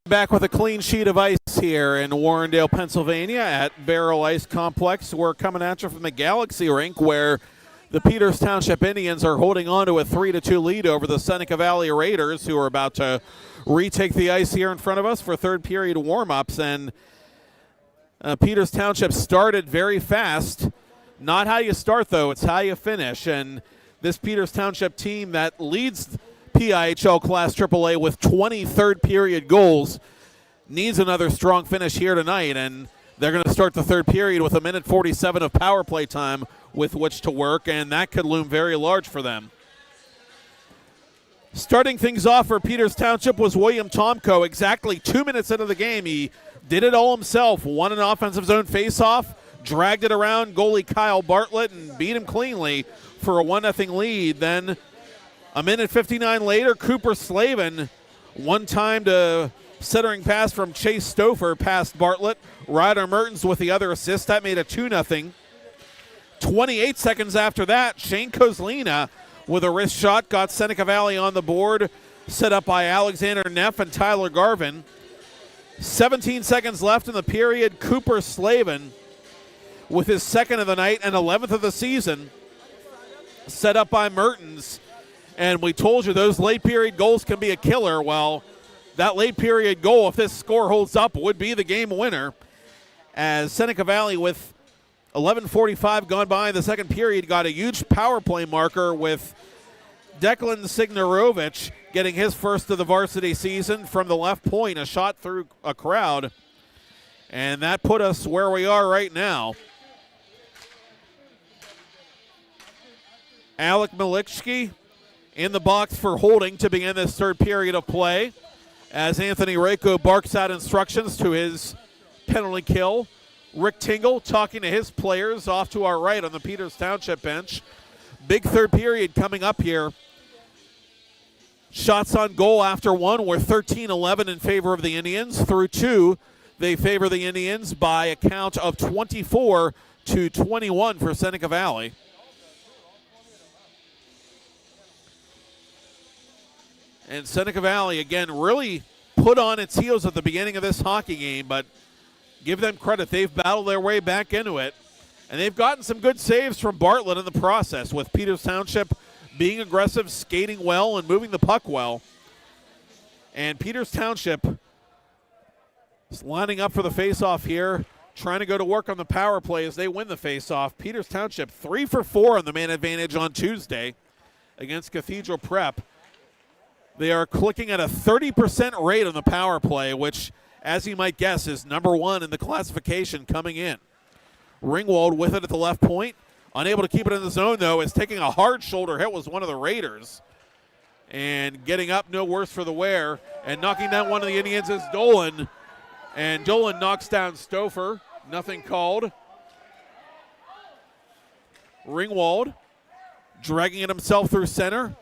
A: Back with a clean sheet of ice here in Warrendale, Pennsylvania at Barrel Ice Complex. We're coming at you from the Galaxy Rink, where the Peters Township Indians are holding on to a 3-2 lead over the Seneca Valley Raiders, who are about to retake the ice here in front of us for third period warm-ups. And Peters Township started very fast. Not how you start, though. It's how you finish. And this Peters Township team that leads PIHL Class AAA with 20 third period goals needs another strong finish here tonight, and they're going to start the third period with 1:47 of power play time with which to work, and that could loom very large for them. Starting things off for Peters Township was William Tomko. Exactly 2 minutes into the game, he did it all himself. Won an offensive zone faceoff, dragged it around goalie Kyle Bartlett, and beat him cleanly for a 1-0 lead. Then a minute 59 later, Cooper Slavin, one-timed centering pass from Chase Stouffer past Bartlett. Ryder Mertens with the other assist. That made it 2-0. 28 seconds after that, Shane Kozlina with a wrist shot got Seneca Valley on the board, set up by Alexander Neff and Tyler Garvin. 17 seconds left in the period. Cooper Slavin with his second of the night and 11th of the season, set up by Mertens. And we told you those late period goals can be a killer. Well, that late period goal, if this score holds up, would be the game winner, as Seneca Valley, with 11:45 gone by in the second period, got a huge power play marker with Declan Signarovich getting his first of the varsity season from the left point, a shot through a crowd. And that put us where we are right now. Alec Malichki in the box for holding to begin this third period of play, as Anthony Rako barks out instructions to his penalty kill. Rick Tingle talking to his players off to our right on the Peters Township bench. Big third period coming up here. Shots on goal after one were 13-11 in favor of the Indians. Through two, they favor the Indians by a count of 24-21 for Seneca Valley. And Seneca Valley, again, really put on its heels at the beginning of this hockey game, but give them credit. They've battled their way back into it, and they've gotten some good saves from Bartlett in the process, with Peters Township being aggressive, skating well, and moving the puck well. And Peters Township is lining up for the faceoff here, trying to go to work on the power play as they win the faceoff. Peters Township 3 for 4 on the man advantage on Tuesday against Cathedral Prep. They are clicking at a 30% rate on the power play, which, as you might guess, is number one in the classification coming in. Ringwald with it at the left point. Unable to keep it in the zone, though, is taking a hard shoulder hit, was one of the Raiders. And getting up, no worse for the wear. And knocking down one of the Indians is Dolan. And Dolan knocks down Stouffer. Nothing called. Ringwald dragging it himself through center,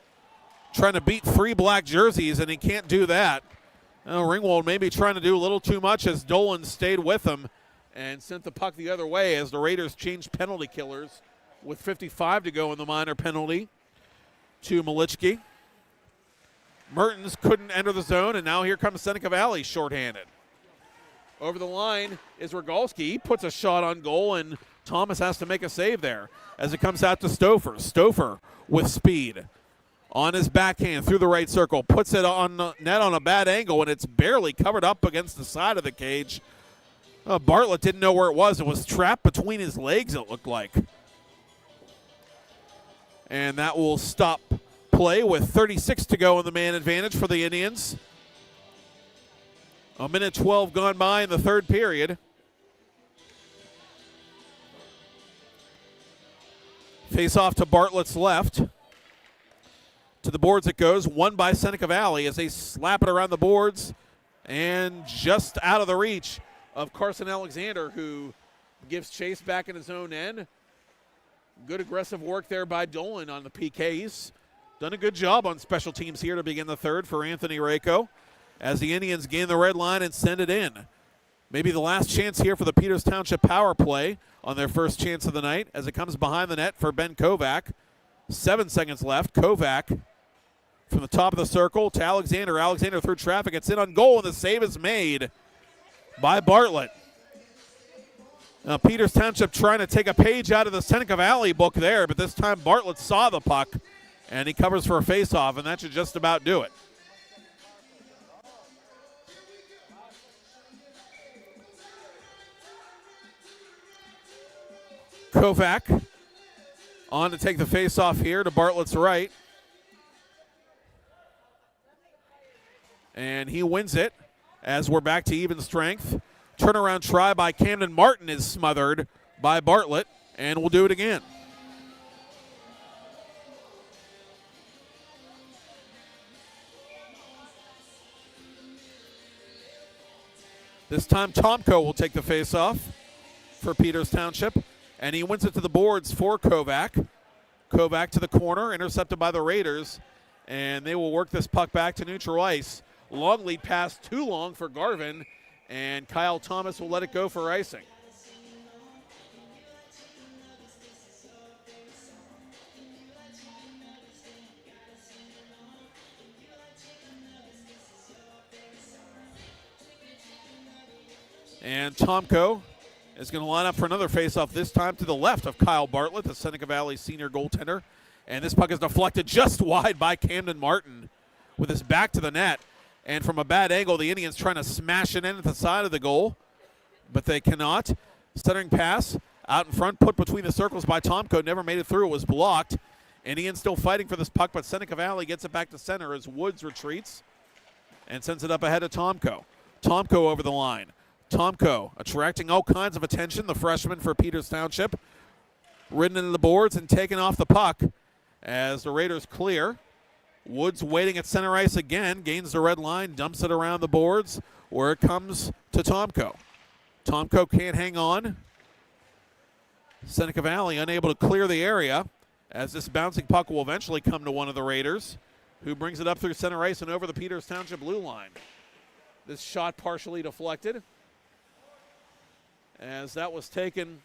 A: trying to beat three black jerseys, and he can't do that. Ringwald maybe trying to do a little too much, as Dolan stayed with him and sent the puck the other way as the Raiders changed penalty killers with 55 to go in the minor penalty to Malichki. Mertens couldn't enter the zone, and now here comes Seneca Valley shorthanded. Over the line is Rogalski. He puts a shot on goal, and Thomas has to make a save there as it comes out to Stouffer. Stouffer with speed. On his backhand through the right circle, puts it on the net on a bad angle, and it's barely covered up against the side of the cage. Bartlett didn't know where it was. It was trapped between his legs, it looked like. And that will stop play with 36 to go in the man advantage for the Indians. A minute 12 gone by in the third period. Face off to Bartlett's left. To the boards it goes, won by Seneca Valley as they slap it around the boards and just out of the reach of Carson Alexander, who gives chase back in his own end. Good aggressive work there by Dolan on the PKs. Done a good job on special teams here to begin the third for Anthony Rako as the Indians gain the red line and send it in. Maybe the last chance here for the Peters Township power play on their first chance of the night as it comes behind the net for Ben Kovac. 7 seconds left. Kovac from the top of the circle to Alexander. Alexander through traffic. It's in on goal, and the save is made by Bartlett. Now, Peters Township trying to take a page out of the Seneca Valley book there, but this time Bartlett saw the puck, and he covers for a faceoff, and that should just about do it. Kovac on to take the faceoff here to Bartlett's right. And he wins it as we're back to even strength. Turnaround try by Camden Martin is smothered by Bartlett, and we'll do it again. This time Tomko will take the faceoff for Peters Township, and he wins it to the boards for Kovac. Kovac to the corner, intercepted by the Raiders, and they will work this puck back to neutral ice. Long lead pass, too long for Garvin, and Kyle Thomas will let it go for icing. And Tomko is going to line up for another faceoff, this time to the left of Kyle Bartlett, the Seneca Valley senior goaltender. And this puck is deflected just wide by Camden Martin with his back to the net. And from a bad angle, the Indians trying to smash it in at the side of the goal, but they cannot. Centering pass out in front, put between the circles by Tomko, never made it through. It was blocked. Indians still fighting for this puck, but Seneca Valley gets it back to center as Woods retreats and sends it up ahead of Tomko. Tomko over the line. Tomko attracting all kinds of attention, the freshman for Peters Township, ridden into the boards and taken off the puck as the Raiders clear. Woods waiting at center ice again, gains the red line, dumps it around the boards where it comes to Tomko. Tomko can't hang on. Seneca Valley unable to clear the area as this bouncing puck will eventually come to one of the Raiders, who brings it up through center ice and over the Peters Township blue line. This shot partially deflected as that was taken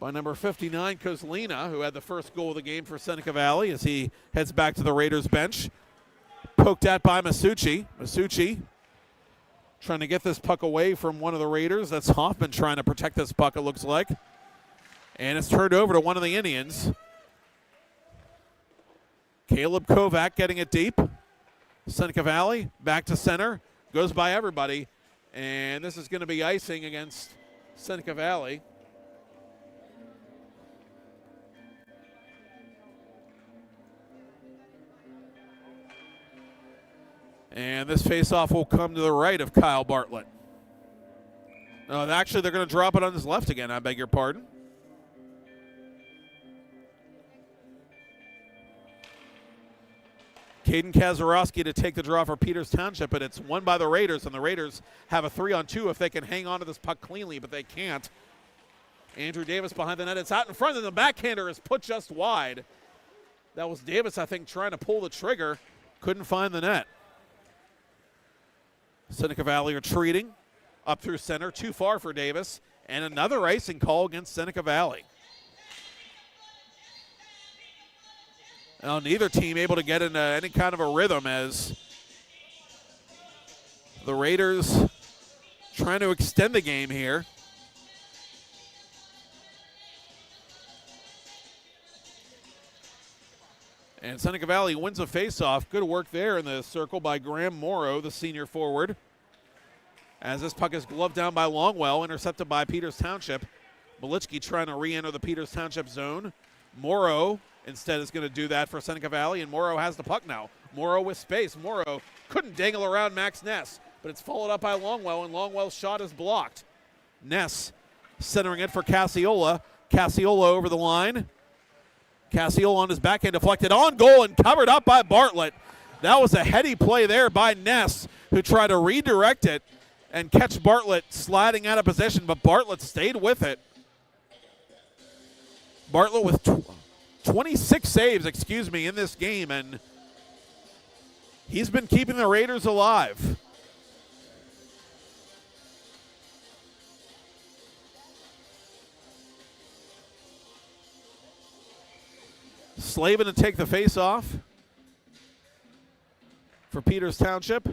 A: by number 59, Kozlina, who had the first goal of the game for Seneca Valley as he heads back to the Raiders bench. Poked at by Masucci. Masucci trying to get this puck away from one of the Raiders. That's Hoffman trying to protect this puck, it looks like. And it's turned over to one of the Indians. Caleb Kovac getting it deep. Seneca Valley back to center. Goes by everybody. And this is going to be icing against Seneca Valley. And this faceoff will come to the right of Kyle Bartlett. Actually, they're going to drop it on his left again. I beg your pardon. Caden Kazarowski to take the draw for Peters Township, but it's won by the Raiders, and the Raiders have a 3-on-2 if they can hang on to this puck cleanly, but they can't. Andrew Davis behind the net. It's out in front, and the backhander is put just wide. That was Davis, I think, trying to pull the trigger. Couldn't find the net. Seneca Valley retreating up through center, too far for Davis, and another icing call against Seneca Valley. Now, neither team able to get into any kind of a rhythm as the Raiders trying to extend the game here. And Seneca Valley wins a faceoff. Good work there in the circle by Graham Morrow, the senior forward. As this puck is gloved down by Longwell, intercepted by Peters Township. Malichki trying to re-enter the Peters Township zone. Morrow instead is going to do that for Seneca Valley, and Morrow has the puck now. Morrow with space. Morrow couldn't dangle around Max Ness, but it's followed up by Longwell, and Longwell's shot is blocked. Ness centering it for Casiola. Casiola over the line. Casiola on his backhand, deflected on goal and covered up by Bartlett. That was a heady play there by Ness, who tried to redirect it and catch Bartlett sliding out of position, but Bartlett stayed with it. Bartlett with 26 saves, in this game, and he's been keeping the Raiders alive. Slavin to take the face-off for Peters Township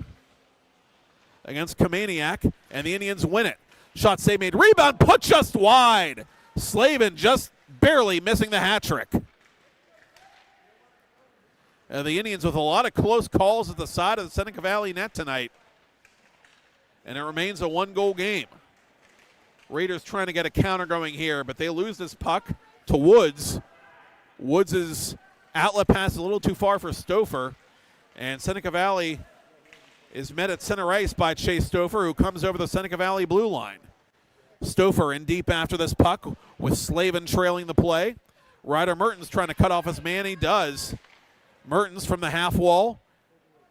A: against Kamaniak, and the Indians win it. Shot save made, rebound put just wide. Slavin just barely missing the hat trick. The Indians with a lot of close calls at the side of the Seneca Valley net tonight. And it remains a one-goal game. Raiders trying to get a counter going here, but they lose this puck to Woods. Woods' outlet pass is a little too far for Stouffer, and Seneca Valley is met at center ice by Chase Stouffer, who comes over the Seneca Valley blue line. Stouffer in deep after this puck with Slavin trailing the play. Ryder Mertens trying to cut off his man. He does. Mertens from the half wall.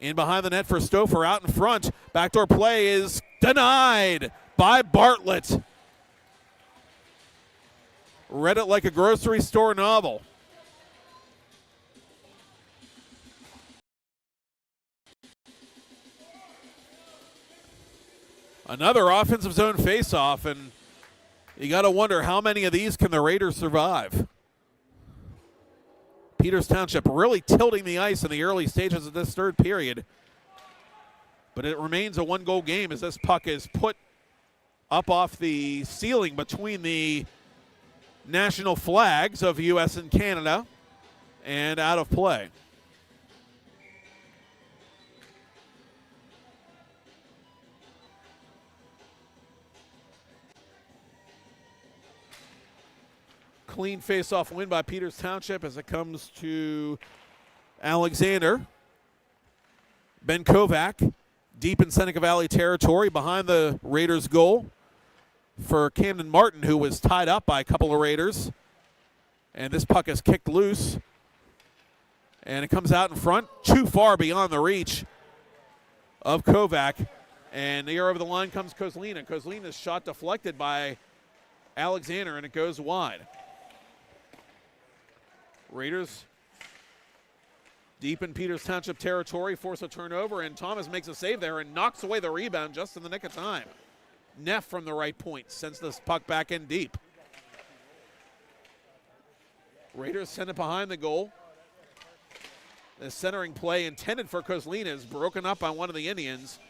A: In behind the net for Stouffer, out in front. Backdoor play is denied by Bartlett. Read it like a grocery store novel. Another offensive zone faceoff, and you got to wonder how many of these can the Raiders survive. Peters Township really tilting the ice in the early stages of this third period. But it remains a one-goal game as this puck is put up off the ceiling between the national flags of U.S. and Canada and out of play. Clean face-off win by Peters Township as it comes to Alexander. Ben Kovac deep in Seneca Valley territory behind the Raiders' goal for Camden Martin, who was tied up by a couple of Raiders. And this puck is kicked loose. And it comes out in front, too far beyond the reach of Kovac. And here over the line comes Kozlina. Kozlina's shot deflected by Alexander, and it goes wide. Raiders deep in Peters Township territory, force a turnover, and Thomas makes a save there and knocks away the rebound just in the nick of time. Neff from the right point sends this puck back in deep. Raiders send it behind the goal. The centering play intended for Kozlina is broken up by one of the Indians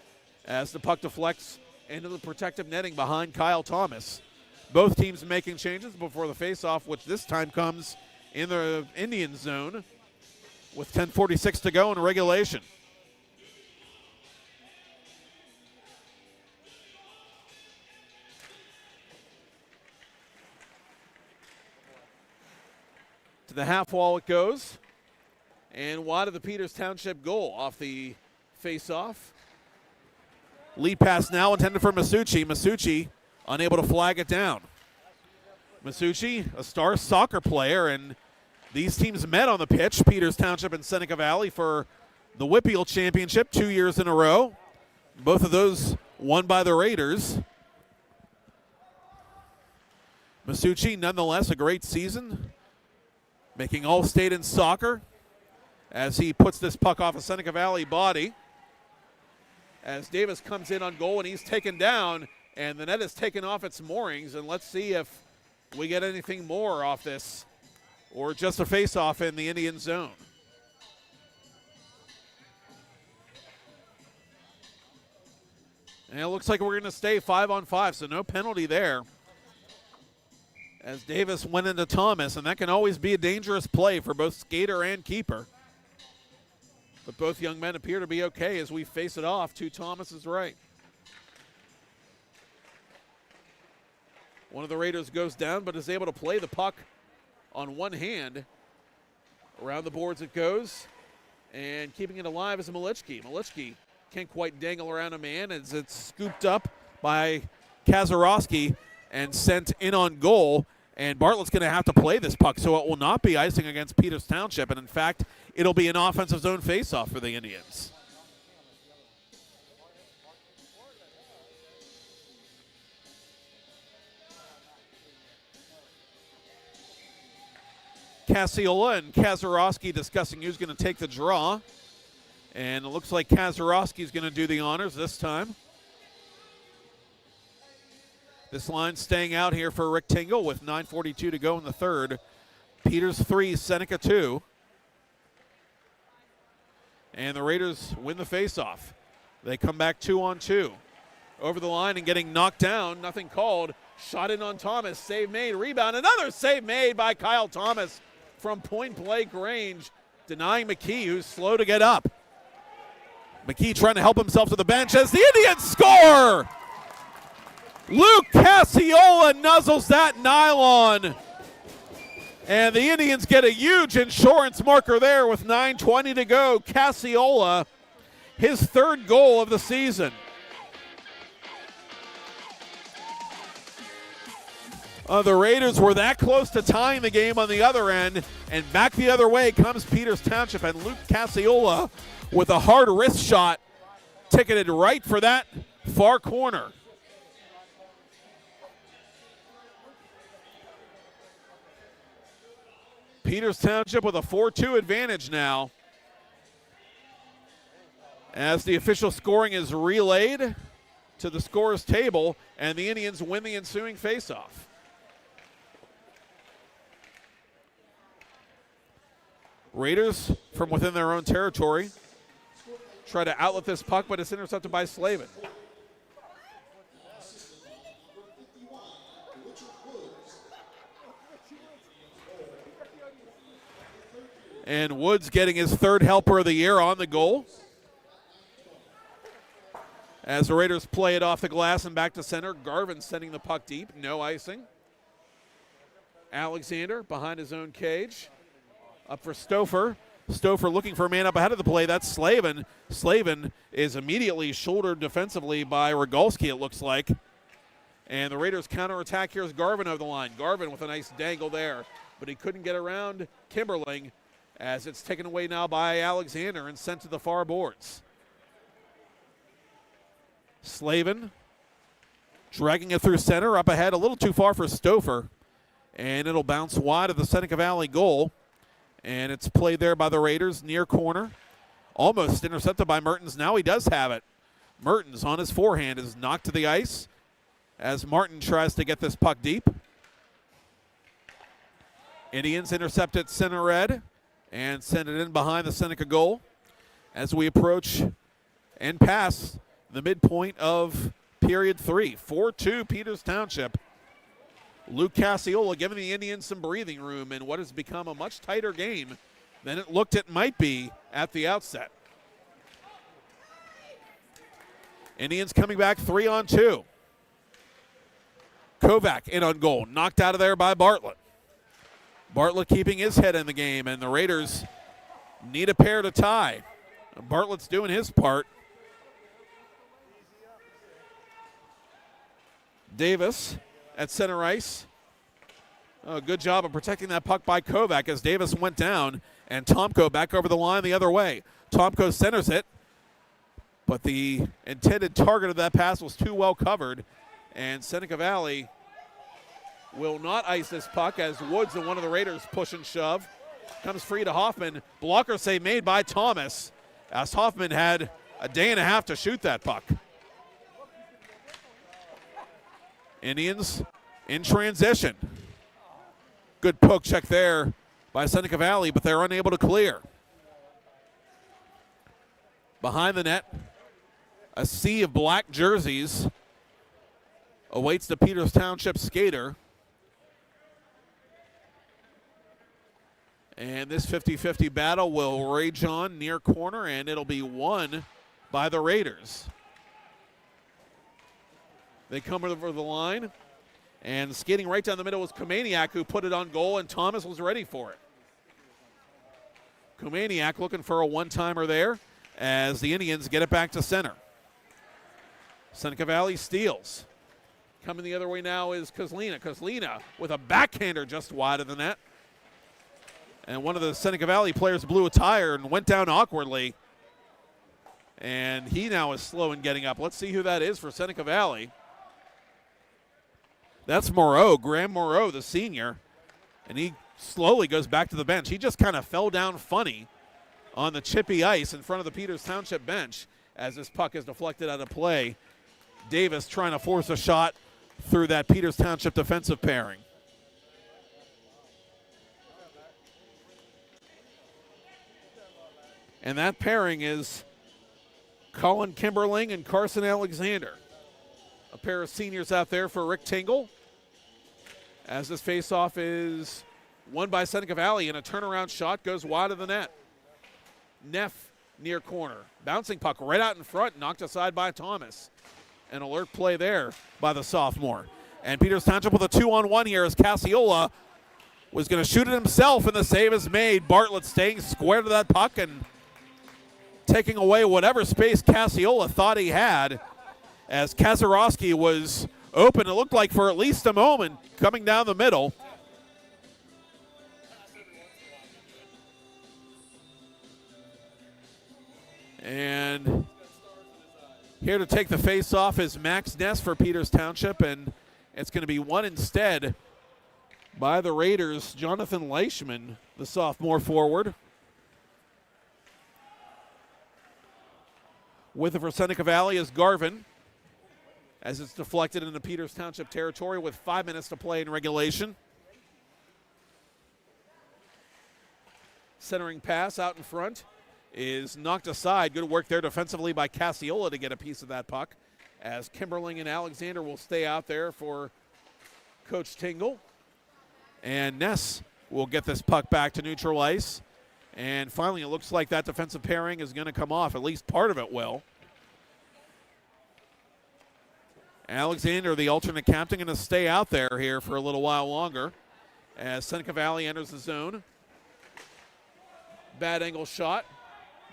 A: as the puck deflects into the protective netting behind Kyle Thomas. Both teams making changes before the faceoff, which this time comes in the Indian zone with 10:46 to go in regulation. To the half wall it goes, and wide of the Peters Township goal off the face-off. Lead pass now intended for Masucci. Masucci unable to flag it down. Masucci, a star soccer player, and these teams met on the pitch, Peters Township and Seneca Valley, for the Whippeal Championship 2 years in a row. Both of those won by the Raiders. Masucci, nonetheless, a great season, making All-State in soccer as he puts this puck off a Seneca Valley body. As Davis comes in on goal and he's taken down, and the net is taken off its moorings, and let's see if we get anything more off this or just a face-off in the Indian zone. And it looks like we're going to stay 5-on-5, so no penalty there. As Davis went into Thomas, and that can always be a dangerous play for both skater and keeper. But both young men appear to be okay as we face it off to Thomas's right. One of the Raiders goes down, but is able to play the puck on one hand. Around the boards it goes, and keeping it alive is Malichki. Malichki can't quite dangle around a man as it's scooped up by Kazarowski and sent in on goal. And Bartlett's going to have to play this puck, so it will not be icing against Peters Township. And in fact, it'll be an offensive zone faceoff for the Indians. Casiola and Kazarowski discussing who's going to take the draw. And it looks like Kazarowski's going to do the honors this time. This line staying out here for Rick Tingle with 9:42 to go in the third. Peters 3, Seneca 2. And the Raiders win the faceoff. They come back 2-on-2. Over the line and getting knocked down. Nothing called. Shot in on Thomas. Save made. Rebound. Another save made by Kyle Thomas from point-blank range, denying McKee, who's slow to get up. McKee trying to help himself to the bench as the Indians score! Luke Cassiola nuzzles that nylon. And the Indians get a huge insurance marker there with 9:20 to go. Cassiola, his third goal of the season. The Raiders were that close to tying the game on the other end, and back the other way comes Peters Township, and Luke Cassiola with a hard wrist shot ticketed right for that far corner. Peters Township with a 4-2 advantage now, as the official scoring is relayed to the scorer's table, and the Indians win the ensuing faceoff. Raiders from within their own territory try to outlet this puck, but it's intercepted by Slavin. And Woods getting his third helper of the year on the goal. As the Raiders play it off the glass and back to center, Garvin sending the puck deep, no icing. Alexander behind his own cage. Up for Stouffer. Stouffer looking for a man up ahead of the play. That's Slavin. Slavin is immediately shouldered defensively by Rogalski, it looks like. And the Raiders counterattack. Here's Garvin over the line. Garvin with a nice dangle there, but he couldn't get around Kimberling, as it's taken away now by Alexander and sent to the far boards. Slavin dragging it through center, up ahead, a little too far for Stouffer. And it'll bounce wide of the Seneca Valley goal. And it's played there by the Raiders, near corner. Almost intercepted by Mertens. Now he does have it. Mertens on his forehand is knocked to the ice as Martin tries to get this puck deep. Indians intercept at center red and send it in behind the Seneca goal as we approach and pass the midpoint of period 3. 4-2 Peters Township. Luke Cassiola giving the Indians some breathing room in what has become a much tighter game than it looked it might be at the outset. Indians coming back 3-on-2. Kovac in on goal, knocked out of there by Bartlett. Bartlett keeping his head in the game, and the Raiders need a pair to tie. Bartlett's doing his part. Davis at center ice. Oh, good job of protecting that puck by Kovac as Davis went down, and Tomko back over the line the other way. Tomko centers it, but the intended target of that pass was too well covered, and Seneca Valley will not ice this puck as Woods and one of the Raiders push and shove. Comes free to Hoffman. Blocker save made by Thomas, as Hoffman had a day and a half to shoot that puck. Indians in transition. Good poke check there by Seneca Valley, but they're unable to clear. Behind the net, a sea of black jerseys awaits the Peters Township skater. And this 50-50 battle will rage on near corner, and it'll be won by the Raiders. They come over the line, and skating right down the middle was Komaniak, who put it on goal, and Thomas was ready for it. Komaniak looking for a one-timer there as the Indians get it back to center. Seneca Valley steals. Coming the other way now is Kozlina. Kozlina with a backhander just wide of the net. And one of the Seneca Valley players blew a tire and went down awkwardly. And he now is slow in getting up. Let's see who that is for Seneca Valley. That's Moreau, Graham Moreau, the senior. And he slowly goes back to the bench. He just kind of fell down funny on the chippy ice in front of the Peters Township bench as this puck is deflected out of play. Davis trying to force a shot through that Peters Township defensive pairing. And that pairing is Colin Kimberling and Carson Alexander. A pair of seniors out there for Rick Tingle. As this faceoff is won by Seneca Valley, and a turnaround shot goes wide of the net. Neff near corner. Bouncing puck right out in front, knocked aside by Thomas. An alert play there by the sophomore. And Peters Township with a 2-on-1 here as Cassiola was going to shoot it himself, and the save is made. Bartlett staying square to that puck and taking away whatever space Cassiola thought he had, as Kazarowski was open, it looked like, for at least a moment, coming down the middle. And here to take the face-off is Max Ness for Peters Township, and it's going to be won instead by the Raiders. Jonathan Leishman, the sophomore forward. With it for Seneca Valley is Garvin, as it's deflected into Peters Township territory with 5 minutes to play in regulation. Centering pass out in front is knocked aside. Good work there defensively by Cassiola to get a piece of that puck, as Kimberling and Alexander will stay out there for Coach Tingle. And Ness will get this puck back to neutral ice. And finally, it looks like that defensive pairing is going to come off. At least part of it will. Alexander, the alternate captain, going to stay out there here for a little while longer as Seneca Valley enters the zone. Bad angle shot.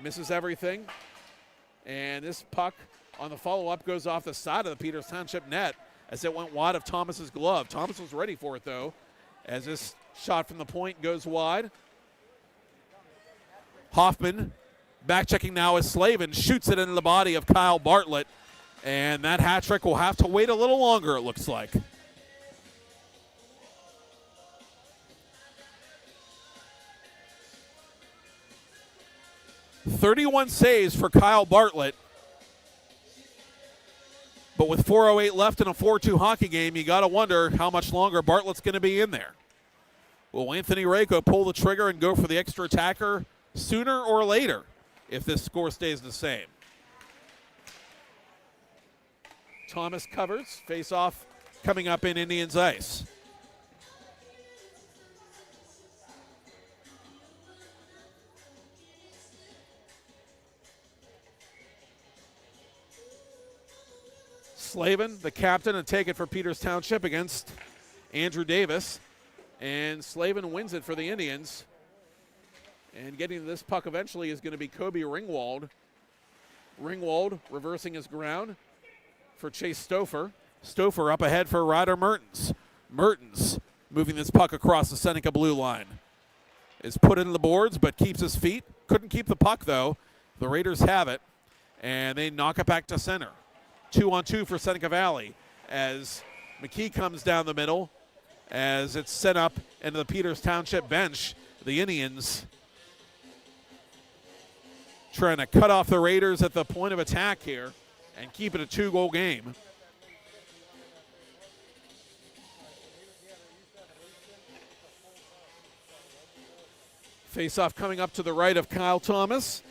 A: Misses everything. And this puck on the follow-up goes off the side of the Peters Township net as it went wide of Thomas's glove. Thomas was ready for it, though, as this shot from the point goes wide. Hoffman, back-checking now as Slavin, shoots it into the body of Kyle Bartlett. And that hat trick will have to wait a little longer, it looks like. .31 saves for Kyle Bartlett. But with 4:08 left in a 4-2 hockey game, you got to wonder how much longer Bartlett's going to be in there. Will Anthony Rako pull the trigger and go for the extra attacker sooner or later if this score stays the same? Thomas covers. Face-off coming up in Indians ice. Slavin, the captain, and take it for Peters Township against Andrew Davis. And Slavin wins it for the Indians. And getting this puck eventually is going to be Kobe Ringwald. Ringwald reversing his ground for Chase Stouffer. Stouffer up ahead for Ryder Mertens. Mertens moving this puck across the Seneca blue line. Is put into the boards but keeps his feet. Couldn't keep the puck though. The Raiders have it. And they knock it back to center. 2-on-2 for Seneca Valley as McKee comes down the middle as it's sent up into the Peters Township bench. The Indians trying to cut off the Raiders at the point of attack here and keep it a 2-goal game. Face-off coming up to the right of Kyle Thomas.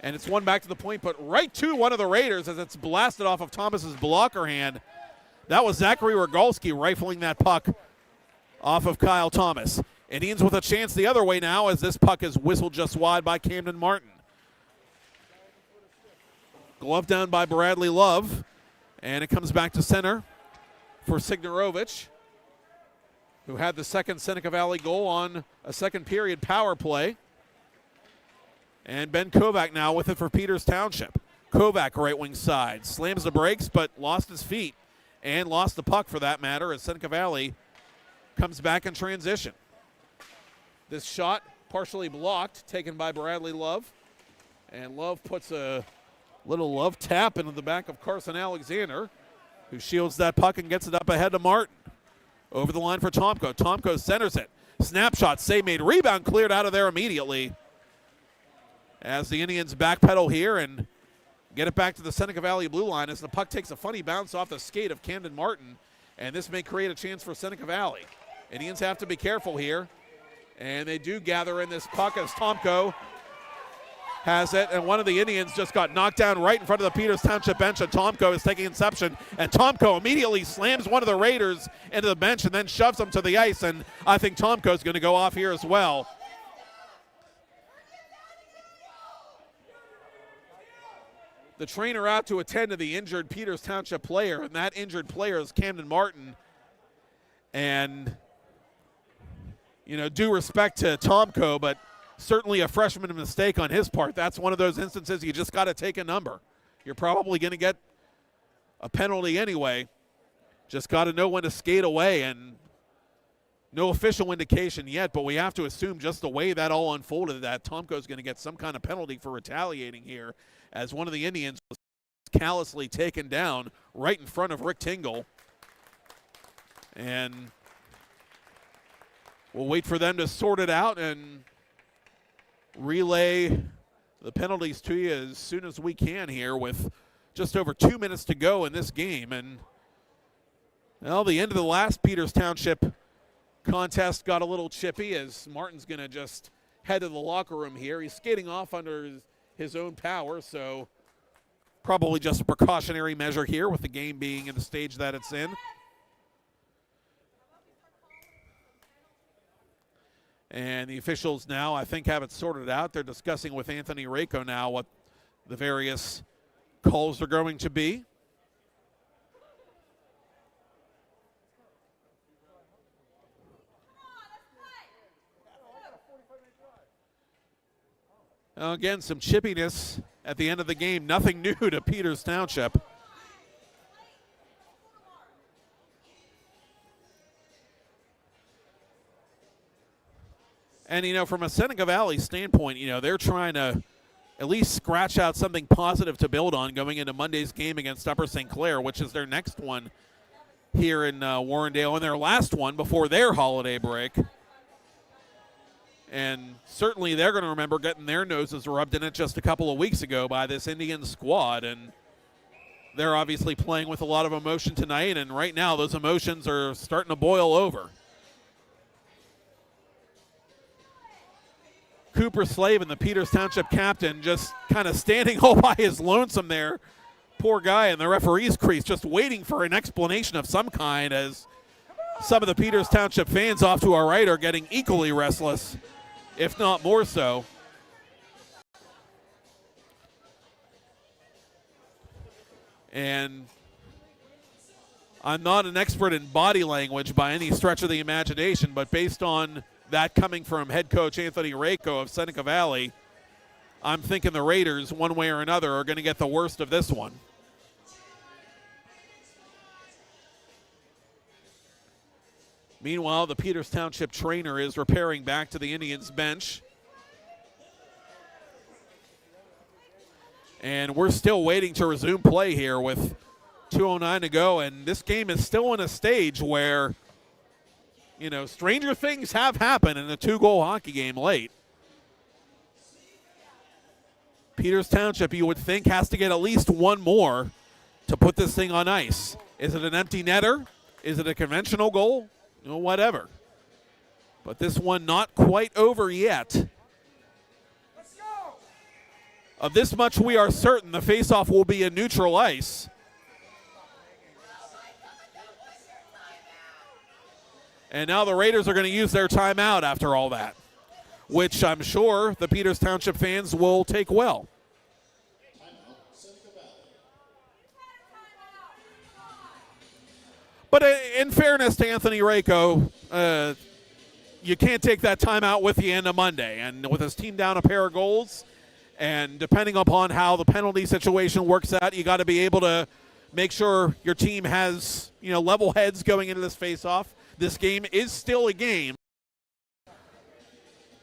A: And it's one back to the point, but right to one of the Raiders as it's blasted off of Thomas's blocker hand. That was Zachary Rogalski rifling that puck off of Kyle Thomas. Indians with a chance the other way now as this puck is whistled just wide by Camden Martin. Glove down by Bradley Love. And it comes back to center for Signarovich, who had the second Seneca Valley goal on a second period power play. And Ben Kovac now with it for Peters Township. Kovac right wing side. Slams the brakes but lost his feet and lost the puck for that matter as Seneca Valley comes back in transition. This shot partially blocked, taken by Bradley Love. And Love puts a little love tap into the back of Carson Alexander, who shields that puck and gets it up ahead to Martin. Over the line for Tomko. Tomko centers it. Snapshot, save made. Rebound cleared out of there immediately as the Indians backpedal here and get it back to the Seneca Valley blue line as the puck takes a funny bounce off the skate of Camden Martin, and this may create a chance for Seneca Valley. Indians have to be careful here And they do gather in this puck as Tomko has it, and one of the Indians just got knocked down right in front of the Peters Township bench, and Tomko is taking inception, and Tomko immediately slams one of the Raiders into the bench and then shoves him to the ice, and I think Tomko's going to go off here as well. The trainer out to attend to the injured Peters Township player, and that injured player is Camden Martin. And, you know, due respect to Tomko, but certainly a freshman mistake on his part. That's one of those instances you just got to take a number. You're probably going to get a penalty anyway. Just got to know when to skate away, and no official indication yet, but we have to assume just the way that all unfolded that Tomko's going to get some kind of penalty for retaliating here, as one of the Indians was callously taken down right in front of Rick Tingle. And we'll wait for them to sort it out and relay the penalties to you as soon as we can here, with just over 2 minutes to go in this game. And, well, the end of the last Peters Township contest got a little chippy, as Martin's going to just head to the locker room here. He's skating off under his own power, so probably just a precautionary measure here with the game being in the stage that it's in. And the officials now, I think, have it sorted out. They're discussing with Anthony Rako now what the various calls are going to be. Now again, some chippiness at the end of the game. Nothing new to Peters Township. And, you know, from a Seneca Valley standpoint, you know, they're trying to at least scratch out something positive to build on going into Monday's game against Upper St. Clair, which is their next one here in Warrendale, and their last one before their holiday break. And certainly they're going to remember getting their noses rubbed in it just a couple of weeks ago by this Indian squad. And they're obviously playing with a lot of emotion tonight, and right now those emotions are starting to boil over. Cooper Slavin, the Peters Township captain, just kind of standing all by his lonesome there. Poor guy in the referee's crease, just waiting for an explanation of some kind, as some of the Peters Township fans off to our right are getting equally restless, if not more so. And I'm not an expert in body language by any stretch of the imagination, but based on that coming from head coach Anthony Rako of Seneca Valley, I'm thinking the Raiders, one way or another, are going to get the worst of this one. Meanwhile, the Peters Township trainer is repairing back to the Indians bench. And we're still waiting to resume play here with 2:09 to go, and this game is still in a stage where, you know, stranger things have happened in a 2-goal hockey game late. Peters Township, you would think, has to get at least one more to put this thing on ice. Is it an empty netter? Is it a conventional goal? You know, whatever. But this one not quite over yet. Of this much we are certain, the faceoff will be in neutral ice. And now the Raiders are going to use their timeout after all that, which I'm sure the Peters Township fans will take well. But in fairness to Anthony Rako, you can't take that timeout with you into Monday. And with his team down a pair of goals, and depending upon how the penalty situation works out, you got to be able to make sure your team has, you know, level heads going into this faceoff. This game is still a game.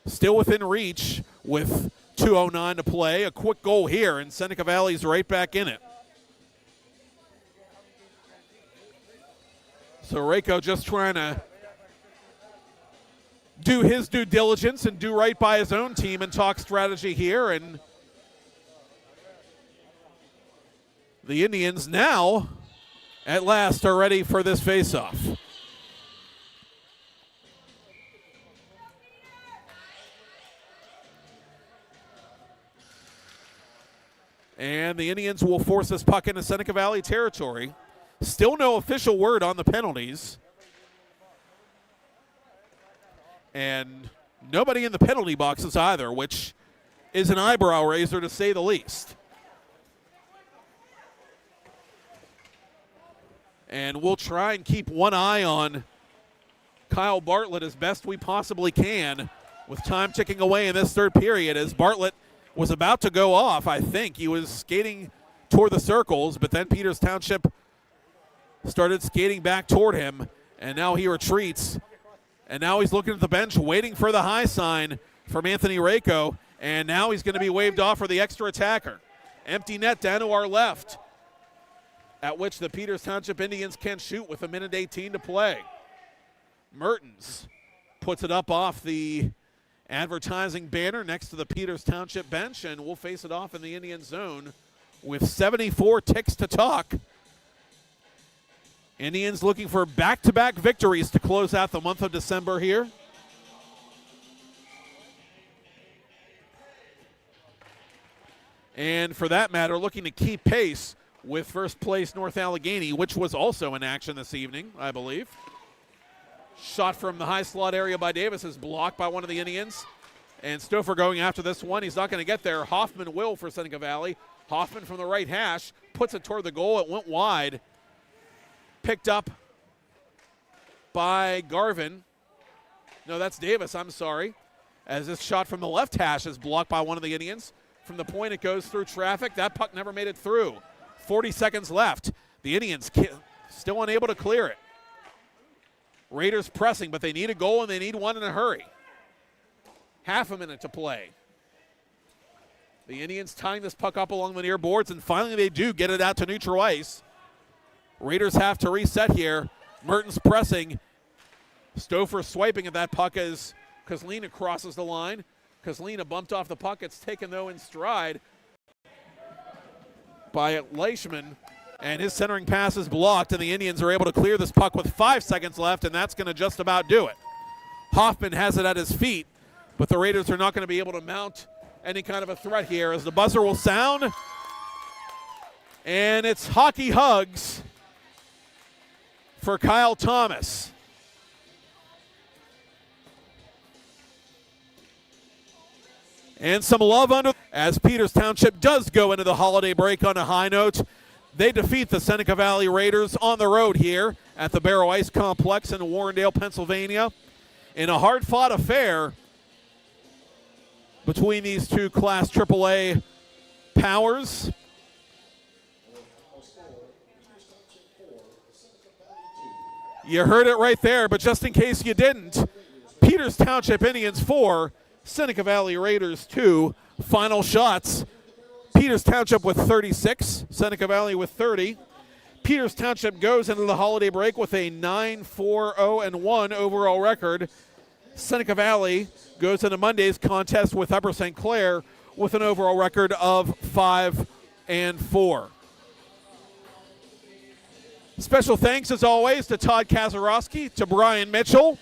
A: Still within reach with 2:09 to play. A quick goal here, and Seneca Valley's right back in it. So Rako just trying to do his due diligence and do right by his own team and talk strategy here. And the Indians now, at last, are ready for this faceoff. And the Indians will force this puck into Seneca Valley territory. Still no official word on the penalties. And nobody in the penalty boxes either, which is an eyebrow raiser to say the least. And we'll try and keep one eye on Kyle Bartlett as best we possibly can with time ticking away in this third period as Bartlett was about to go off. I think he was skating toward the circles, but then Peters Township started skating back toward him, and now he retreats. And now he's looking at the bench, waiting for the high sign from Anthony Rako, and now he's going to be waved off for the extra attacker. Empty net down to our left, at which the Peters Township Indians can shoot with 1:18 to play. Mertens puts it up off the advertising banner next to the Peters Township bench, and we'll face it off in the Indian zone with 74 ticks to talk. Indians looking for back-to-back victories to close out the month of December here. And for that matter, looking to keep pace with first place North Allegheny, which was also in action this evening, I believe. Shot from the high slot area by Davis is blocked by one of the Indians. And Stouffer going after this one. He's not going to get there. Hoffman will for Seneca Valley. Hoffman from the right hash puts it toward the goal. It went wide. Picked up by Garvin. No, that's Davis, I'm sorry. As this shot from the left hash is blocked by one of the Indians. From the point, it goes through traffic. That puck never made it through. 40 seconds left. The Indians still unable to clear it. Raiders pressing, but they need a goal and they need one in a hurry. Half a minute to play. The Indians tying this puck up along the near boards, and finally they do get it out to neutral ice. Raiders have to reset here. Mertens pressing. Stouffer swiping at that puck as Kozlina crosses the line. Kozlina bumped off the puck. It's taken, though, in stride by Leishman. And his centering pass is blocked, and the Indians are able to clear this puck with 5 seconds left, and that's going to just about do it. Hoffman has it at his feet, but the Raiders are not going to be able to mount any kind of a threat here as the buzzer will sound. And it's hockey hugs for Kyle Thomas. And some love under as Peters Township does go into the holiday break on a high note. They defeat the Seneca Valley Raiders on the road here at the Barrow Ice Complex in Warrendale, Pennsylvania, in a hard-fought affair between these two Class AAA powers. You heard it right there, but just in case you didn't, Peters Township Indians 4, Seneca Valley Raiders 2. Final shots. Peters Township with 36, Seneca Valley with 30. Peters Township goes into the holiday break with a 9-4-0-1 overall record. Seneca Valley goes into Monday's contest with Upper St. Clair with an overall record of 5-4. Special thanks, as always, to Todd Kazarowski, to Brian Mitchell,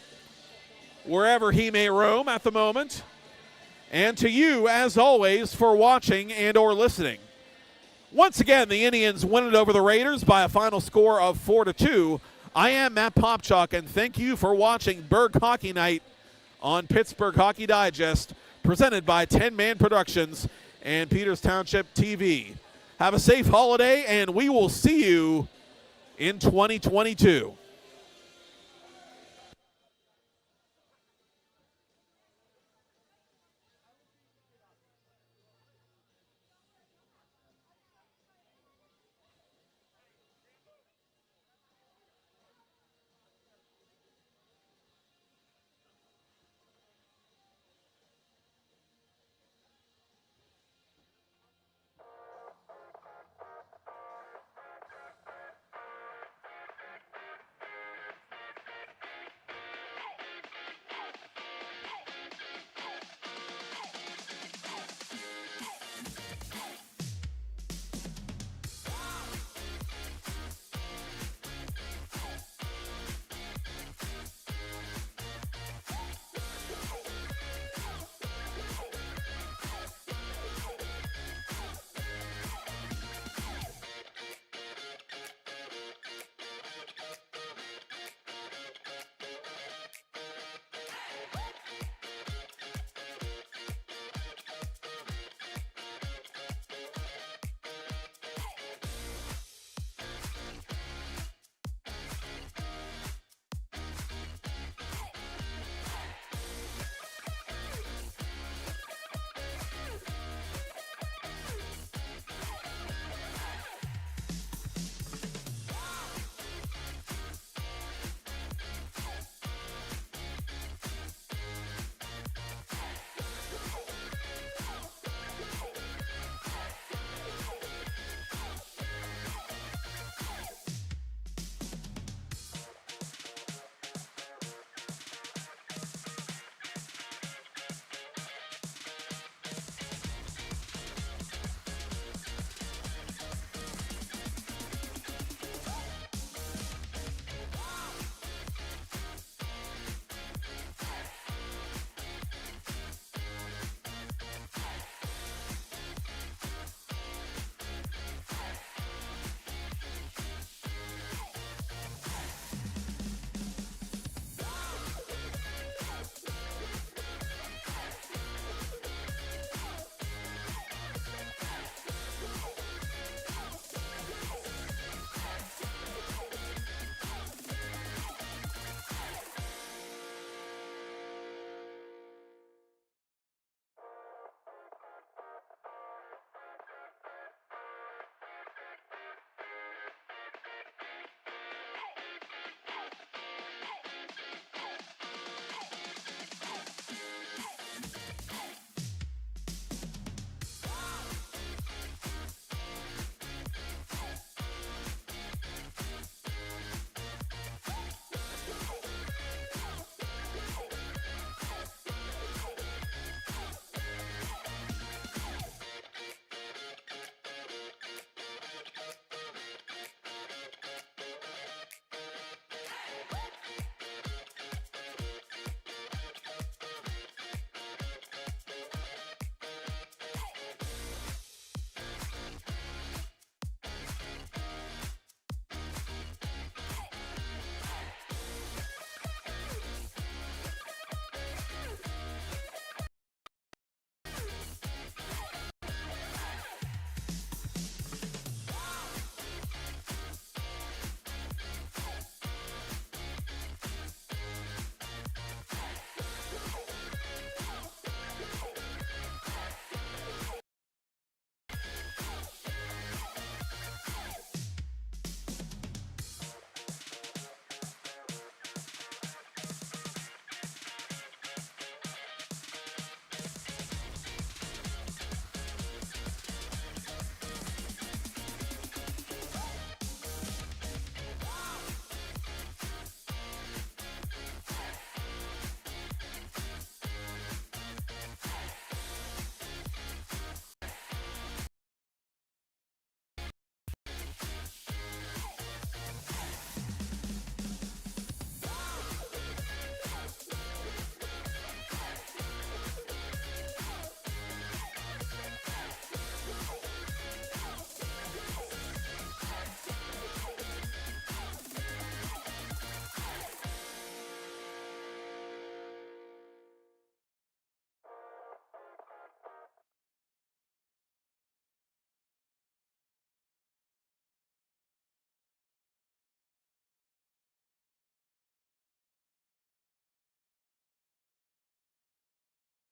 A: wherever he may roam at the moment, and to you, as always, for watching and or listening. Once again, the Indians win it over the Raiders by a final score of 4-2. I am Matt Popchalk, and thank you for watching Berg Hockey Night on Pittsburgh Hockey Digest, presented by 10 Man Productions and Peters Township TV. Have a safe holiday, and we will see you in 2022.